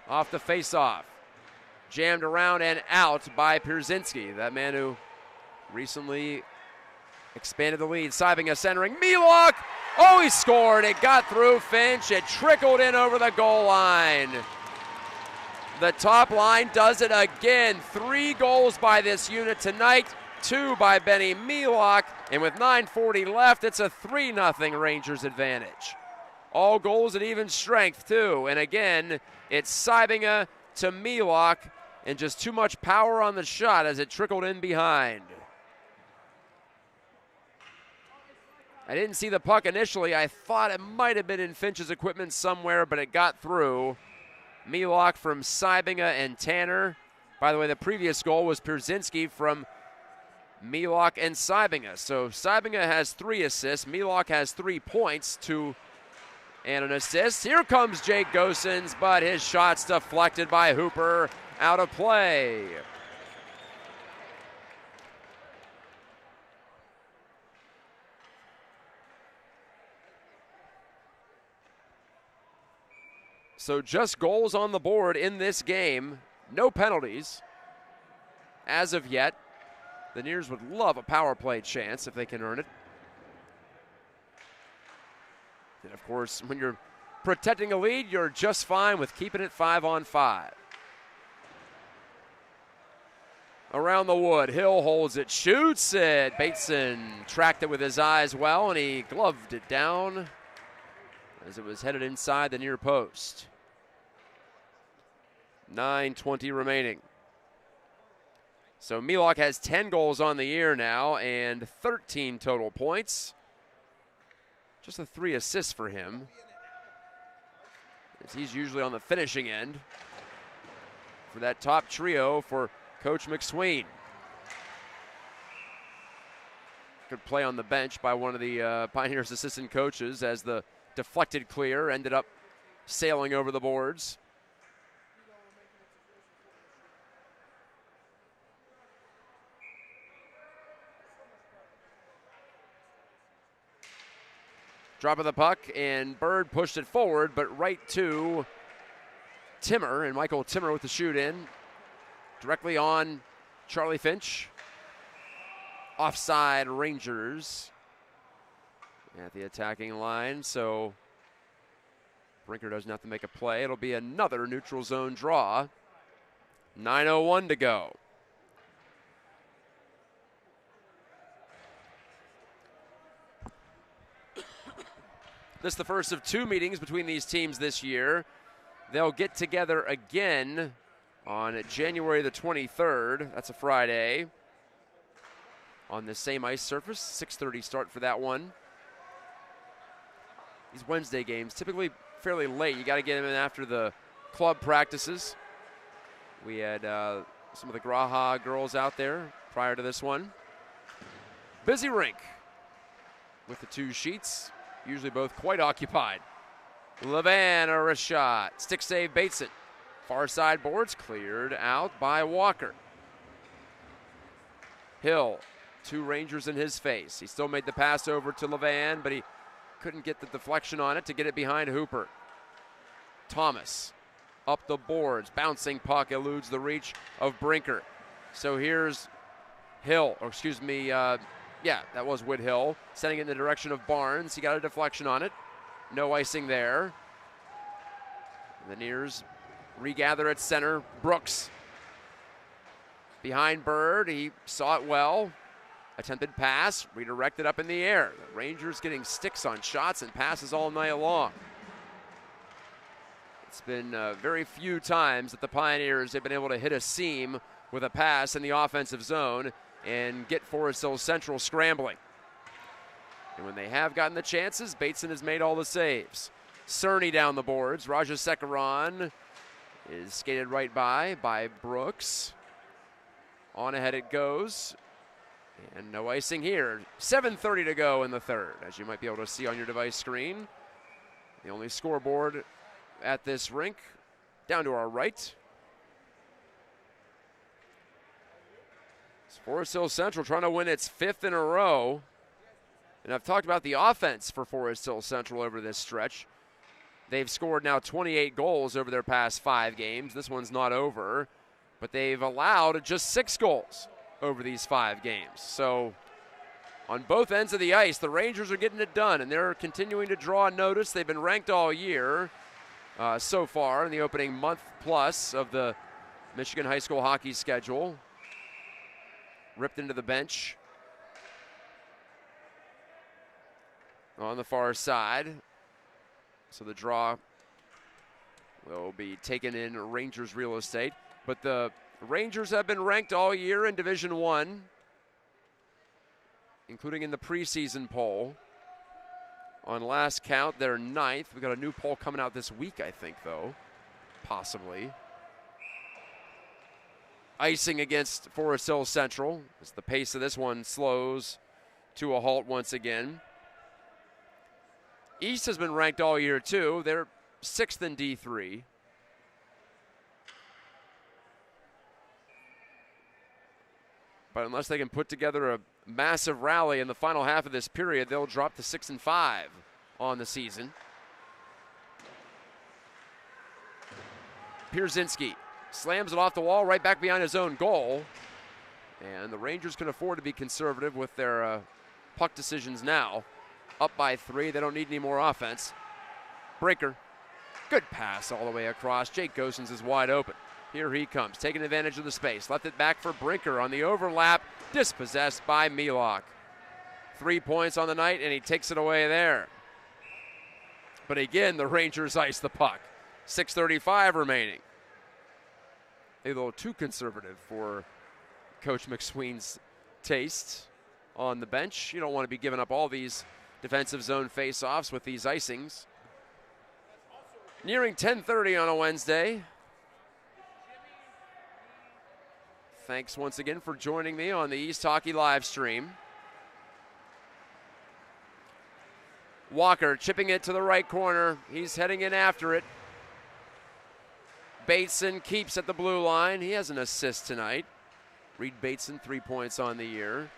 Off the face-off. Jammed around and out by Pierzynski, that man who recently expanded the lead. Sybinga centering. Milok! Oh, he scored. It got through Finch. It trickled in over the goal line. The top line does it again. 3 goals by this unit tonight. 2 by Benny Milok. And with 9:40 left, it's a 3-0 Rangers advantage. All goals at even strength, too. And again, it's Sybinga to Milok. And just too much power on the shot as it trickled in behind. I didn't see the puck initially. I thought it might have been in Finch's equipment somewhere, but it got through. Milok from Sybinga and Tanner. By the way, the previous goal was Pierzynski from Milok and Sybinga. So Sybinga has 3 assists. Milok has 3 points and an assist. Here comes Jake Gosens, but his shot's deflected by Hooper. Out of play. So just goals on the board in this game. No penalties as of yet. The Neers would love a power play chance if they can earn it. And of course, when you're protecting a lead, you're just fine with keeping it 5-on-5. Around the wood, Hill holds it, shoots it. Bateson tracked it with his eyes well, and he gloved it down as it was headed inside the near post. 9:20 remaining. So Milok has 10 goals on the year now and 13 total points. Just the 3 assists for him, as he's usually on the finishing end for that top trio for Coach McSween. Good play on the bench by one of the Pioneers assistant coaches as the deflected clear ended up sailing over the boards. Drop of the puck, and Bird pushed it forward, but right to Timmer, and Michael Timmer with the shoot in. Directly on Charlie Finch. Offside Rangers at the attacking line, so Brinker doesn't have to make a play. It'll be another neutral zone draw. 9:01 to go. This is the first of 2 meetings between these teams this year. They'll get together again on January the 23rd. That's a Friday. On the same ice surface. 6:30 start for that one. These Wednesday games, typically fairly late. You got to get them in after the club practices. We had some of the Graha girls out there prior to this one. Busy rink with the 2 sheets, usually both quite occupied. Levan, a wrist shot. Stick save Bateson. Far side boards cleared out by Walker. Hill, 2 Rangers in his face. He still made the pass over to Levan, but he couldn't get the deflection on it to get it behind Hooper. Thomas up the boards. Bouncing puck eludes the reach of Brinker. So here's Hill, or excuse me, yeah, that was Whithill, sending it in the direction of Barnes. He got a deflection on it. No icing there. The Nears regather at center. Brooks behind Bird. He saw it well. Attempted pass, redirected up in the air. The Rangers getting sticks on shots and passes all night long. It's been very few times that the Pioneers have been able to hit a seam with a pass in the offensive zone and get Forest Hill Central scrambling. And when they have gotten the chances, Bateson has made all the saves. Cerny down the boards. Rajasekaran is skated right by Brooks. On ahead it goes. And no icing here. 7:30 to go in the third, as you might be able to see on your device screen. The only scoreboard at this rink, down to our right. It's Forest Hill Central trying to win its 5th in a row. And I've talked about the offense for Forest Hill Central over this stretch. They've scored now 28 goals over their past 5 games. This one's not over, but they've allowed just 6 goals over these 5 games. So on both ends of the ice, the Rangers are getting it done, and they're continuing to draw notice. They've been ranked all year so far in the opening month plus of the Michigan high school hockey schedule. Ripped into the bench on the far side. So the draw will be taken in Rangers real estate. But the Rangers have been ranked all year in Division I, including in the preseason poll. On last count, they're 9th. We've got a new poll coming out this week, I think, though. Possibly. Icing against Forest Hill Central as the pace of this one slows to a halt once again. East has been ranked all year, too. They're 6th in D3. But unless they can put together a massive rally in the final half of this period, they'll drop to 6-5 on the season. Pierzynski slams it off the wall right back behind his own goal. And the Rangers can afford to be conservative with their puck decisions now. Up by 3, they don't need any more offense. Brinker, good pass all the way across. Jake Gosens is wide open. Here he comes, taking advantage of the space. Left it back for Brinker on the overlap, dispossessed by Milok. 3 points on the night, and he takes it away there. But again, the Rangers ice the puck. 6:35 remaining. A little too conservative for Coach McSween's taste on the bench. You don't want to be giving up all these defensive zone face-offs with these icings. Nearing 10:30 on a Wednesday. Thanks once again for joining me on the East Hockey live stream. Walker chipping it to the right corner. He's heading in after it. Bateson keeps at the blue line. He has an assist tonight. Reed Bateson, 3 points on the year.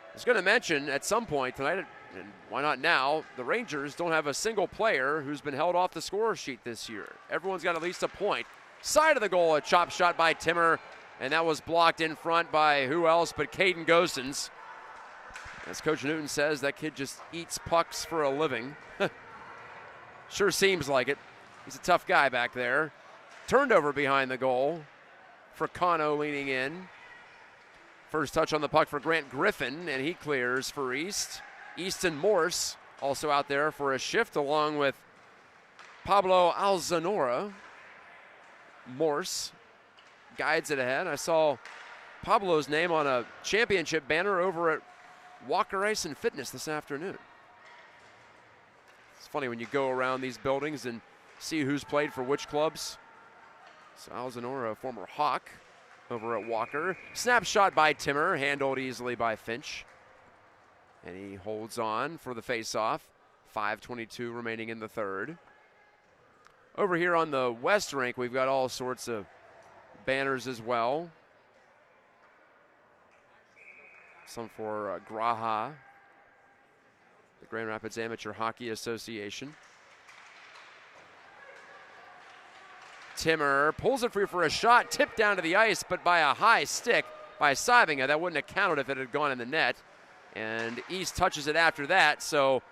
I was going to mention at some point tonight, and why not now, the Rangers don't have a single player who's been held off the score sheet this year. Everyone's got at least a point. Side of the goal, a chop shot by Timmer. and that was blocked in front by who else but Caden Gosens. As Coach Newton says, that kid just eats pucks for a living. Sure seems like it. He's a tough guy back there. Turned over behind the goal. Fricano leaning in. First touch on the puck for Grant Griffin, and he clears for East. Easton Morse also out there for a shift, along with Pablo Alzanora. Morse guides it ahead. I saw Pablo's name on a championship banner over at Walker Ice and Fitness this afternoon. It's funny when you go around these buildings and see who's played for which clubs. So Alzanora, a former Hawk, over at Walker. Snapshot by Timmer, handled easily by Finch. And he holds on for the faceoff. 5:22 remaining in the third. Over here on the West rink, we've got all sorts of banners as well. Some for Graha, the Grand Rapids Amateur Hockey Association. Timmer pulls it free for a shot, tipped down to the ice, but by a high stick by Seibinger. That wouldn't have counted if it had gone in the net. And East touches it after that, so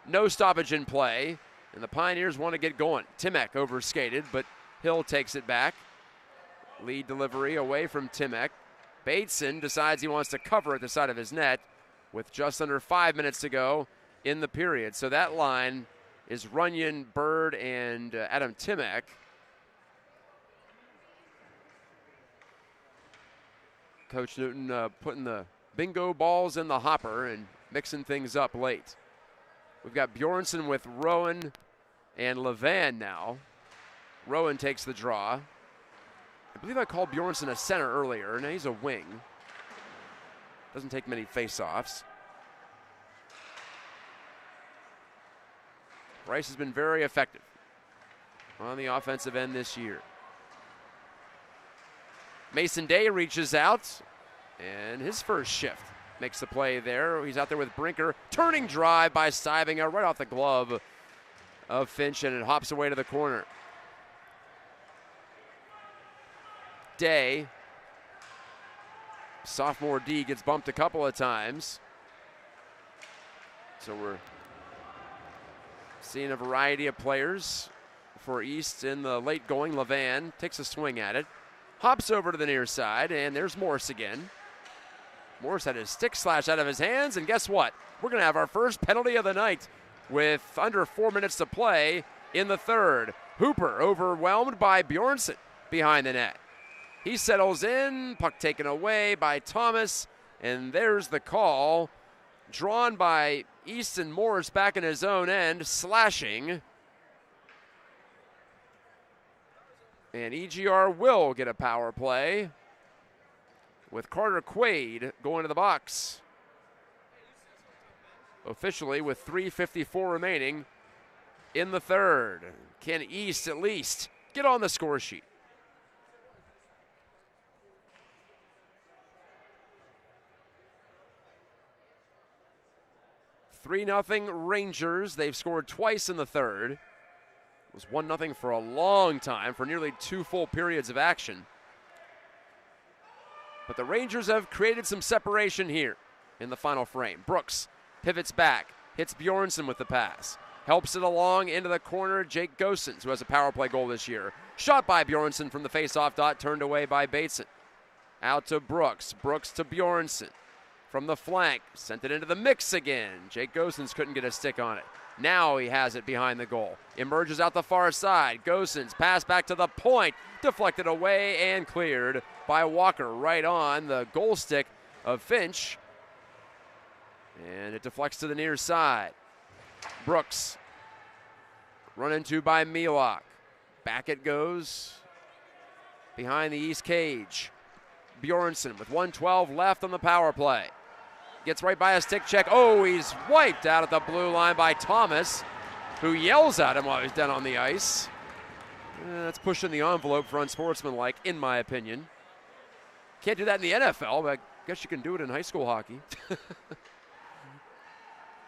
no stoppage in play. And the Pioneers want to get going. Timek overskated, but Hill takes it back. Lead delivery away from Timek. Bateson decides he wants to cover at the side of his net with just under 5 minutes to go in the period. So that line is Runyon, Bird, and Adam Timek. Coach Newton putting the bingo balls in the hopper and mixing things up late. We've got Bjornsson with Rowan and Levan now. Rowan takes the draw. I believe I called Bjornsson a center earlier. Now he's a wing. Doesn't take many face-offs. Bryce has been very effective on the offensive end this year. Mason Day reaches out, and his first shift makes the play there. He's out there with Brinker. Turning drive by Seibinger right off the glove of Finch, and it hops away to the corner. Day, sophomore D, gets bumped a couple of times. So we're seeing a variety of players for East in the late going. Levan takes a swing at it. Hops over to the near side, and there's Morse again. Morse had his stick slashed out of his hands, and guess what? We're going to have our first penalty of the night with under 4 minutes to play in the third. Hooper overwhelmed by Bjornsson behind the net. He settles in, puck taken away by Thomas, and there's the call. Drawn by Easton Morse back in his own end, slashing. And EGR will get a power play with Carter Quaid going to the box. Officially with 3:54 remaining in the third. Can East at least get on the score sheet? 3-0 Rangers. They've scored twice in the third. It was 1-0 for a long time, for nearly 2 full periods of action. But the Rangers have created some separation here in the final frame. Brooks pivots back, hits Bjornsson with the pass. Helps it along into the corner, Jake Gosens, who has a power play goal this year. Shot by Bjornsson from the faceoff dot, turned away by Bateson. Out to Brooks, Brooks to Bjornsson. From the flank, sent it into the mix again. Jake Gosens couldn't get a stick on it. Now he has it behind the goal. Emerges out the far side. Gosens pass back to the point. Deflected away and cleared by Walker right on the goal stick of Finch. And it deflects to the near side. Brooks run into by Milok. Back it goes behind the East cage. Bjornsson with 1:12 left on the power play. Gets right by a stick check. Oh, he's wiped out at the blue line by Thomas, who yells at him while he's down on the ice. That's pushing the envelope for unsportsmanlike, in my opinion. Can't do that in the NFL, but I guess you can do it in high school hockey.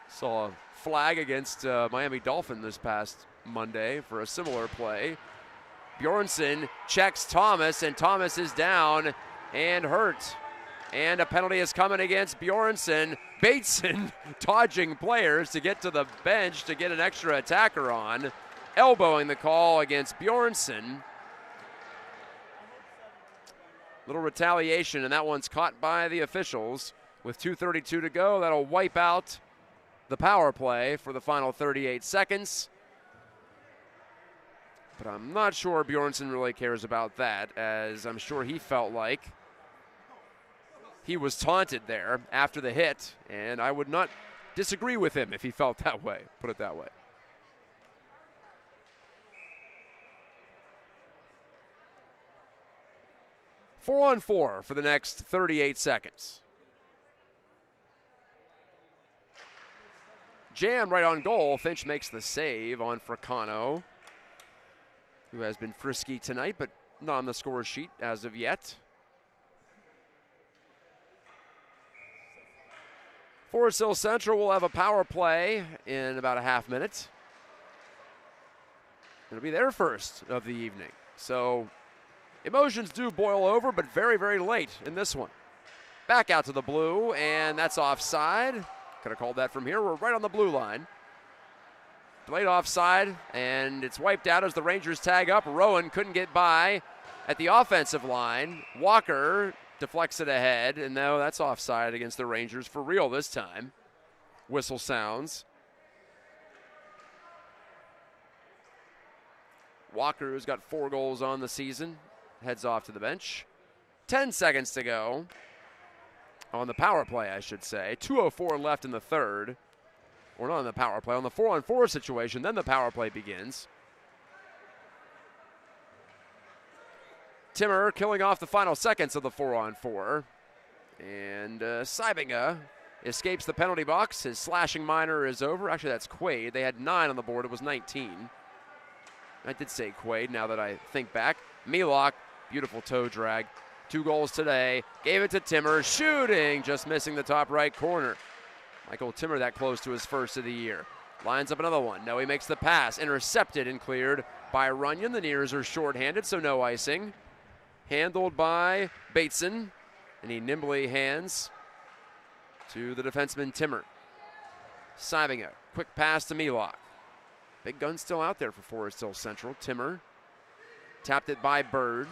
Saw a flag against Miami Dolphin this past Monday for a similar play. Bjornsson checks Thomas, and Thomas is down and hurt. And a penalty is coming against Bjornsson. Bateson dodging players to get to the bench to get an extra attacker on. Elbowing the call against Bjornsson. Little retaliation, and that one's caught by the officials. With 2:32 to go, that'll wipe out the power play for the final 38 seconds. But I'm not sure Bjornsson really cares about that, as I'm sure he felt like he was taunted there after the hit, and I would not disagree with him if he felt that way, put it that way. Four on four for the next 38 seconds. Jam right on goal. Finch makes the save on Fricano, who has been frisky tonight, but not on the score sheet as of yet. Forest Hill Central will have a power play in about a half minute. It'll be their first of the evening. So emotions do boil over, but very, very late in this one. Back out to the blue, and that's offside. Could have called that from here. We're right on the blue line. Delayed offside, and it's wiped out as the Rangers tag up. Rowan couldn't get by at the offensive line. Walker deflects it ahead, and now that's offside against the Rangers for real this time. Whistle sounds. Walker, who's got 4 goals on the season, heads off to the bench. 10 seconds to go on the power play, I should say. 2:04 left in the third. Or not on the power play, on the 4-on-4 situation, then the power play begins. Timmer killing off the final seconds of the 4-on-4. And Sybinga escapes the penalty box. His slashing minor is over. Actually, that's Quaid. They had 9 on the board. It was 19. I did say Quaid now that I think back. Milok, beautiful toe drag. 2 goals today. Gave it to Timmer. Shooting, just missing the top right corner. Michael Timmer that close to his first of the year. Lines up another one. No, he makes the pass. Intercepted and cleared by Runyon. The Nears are shorthanded, so no icing. Handled by Bateson, and he nimbly hands to the defenseman Timmer. Sybinga, quick pass to Milok. Big gun still out there for Forest Hill Central. Timmer tapped it by Bird.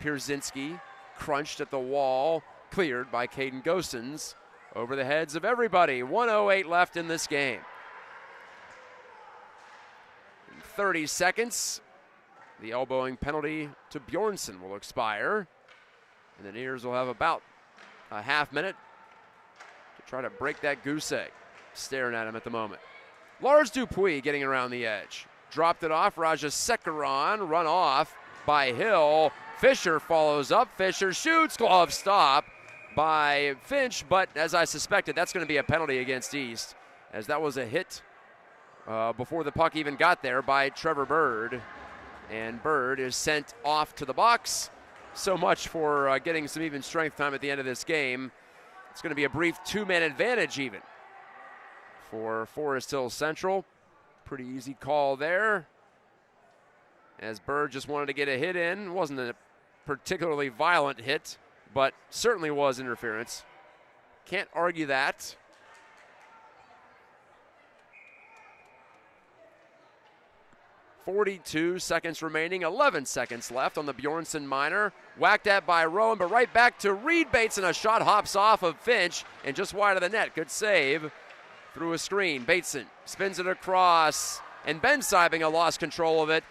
Pierzynski crunched at the wall, cleared by Caden Gosens. Over the heads of everybody. 1:08 left in this game. In 30 seconds, the elbowing penalty to Bjornsson will expire. And the Nears will have about a half minute to try to break that goose egg. Staring at him at the moment. Lars Dupuis getting around the edge. Dropped it off. Rajasekaran run off by Hill. Fisher follows up. Fisher shoots. Glove stop by Finch, but as I suspected, that's going to be a penalty against East, as that was a hit before the puck even got there by Trevor Bird, and Bird is sent off to the box. So much for getting some even strength time at the end of this game. It's going to be a brief 2-man advantage even for Forest Hill Central. Pretty easy call there, as Bird just wanted to get a hit in. Wasn't a particularly violent hit, but certainly was interference. Can't argue that. .42 seconds remaining, 11 seconds left on the Bjornsson minor. Whacked at by Rowan, but right back to Reed Bateson. A shot hops off of Finch and just wide of the net. Good save through a screen. Bateson spins it across, and Ben Sybinga lost control of it.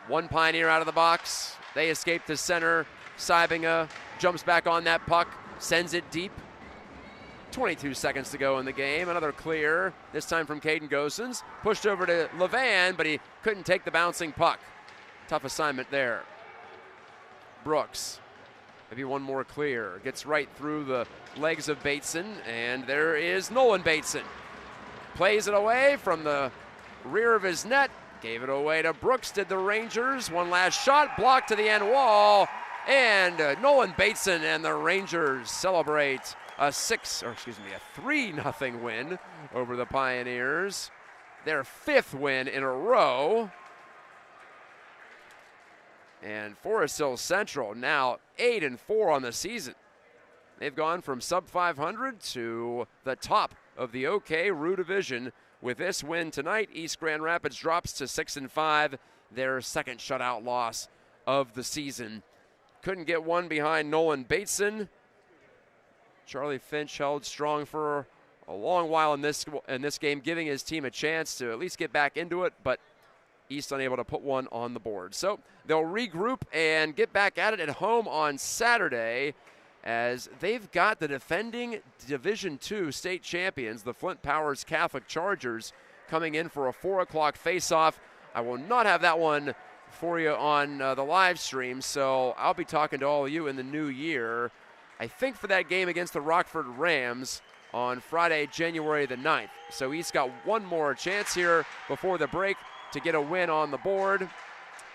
One Pioneer out of the box. They escape to center. Sybinga jumps back on that puck, sends it deep. 22 seconds to go in the game. Another clear, this time from Caden Gosens. Pushed over to Levan, but he couldn't take the bouncing puck. Tough assignment there. Brooks, maybe one more clear. Gets right through the legs of Bateson, and there is Nolan Bateson. Plays it away from the rear of his net. Gave it away to Brooks, did the Rangers. One last shot, blocked to the end wall. And Nolan Bateson and the Rangers celebrate a 3-0 win over the Pioneers. Their 5th win in a row. And Forest Hill Central now 8-4 on the season. They've gone from sub 500 to the top of the OK Rue Division. With this win tonight, East Grand Rapids drops to 6-5, their second shutout loss of the season. Couldn't get one behind Nolan Bateson. Charlie Finch held strong for a long while in this game, giving his team a chance to at least get back into it, but East unable to put one on the board. So they'll regroup and get back at it at home on Saturday, as they've got the defending Division II state champions, the Flint Powers Catholic Chargers, coming in for a 4 o'clock face-off. I will not have that one for you on the live stream, so I'll be talking to all of you in the new year, I think, for that game against the Rockford Rams on Friday, January the 9th. So East got one more chance here before the break to get a win on the board.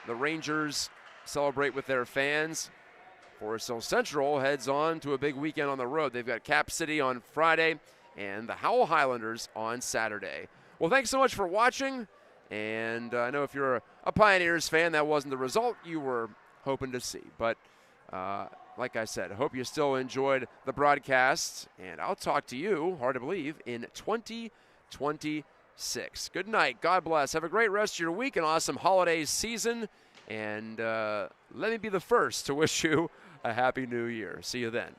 The Rangers celebrate with their fans. Forest Hill Central heads on to a big weekend on the road. They've got Cap City on Friday and the Howell Highlanders on Saturday. Well, thanks so much for watching. And I know if you're a Pioneers fan, that wasn't the result you were hoping to see. But like I said, I hope you still enjoyed the broadcast. And I'll talk to you, hard to believe, in 2026. Good night. God bless. Have a great rest of your week, an awesome holiday season. And let me be the first to wish you a happy new year. See you then.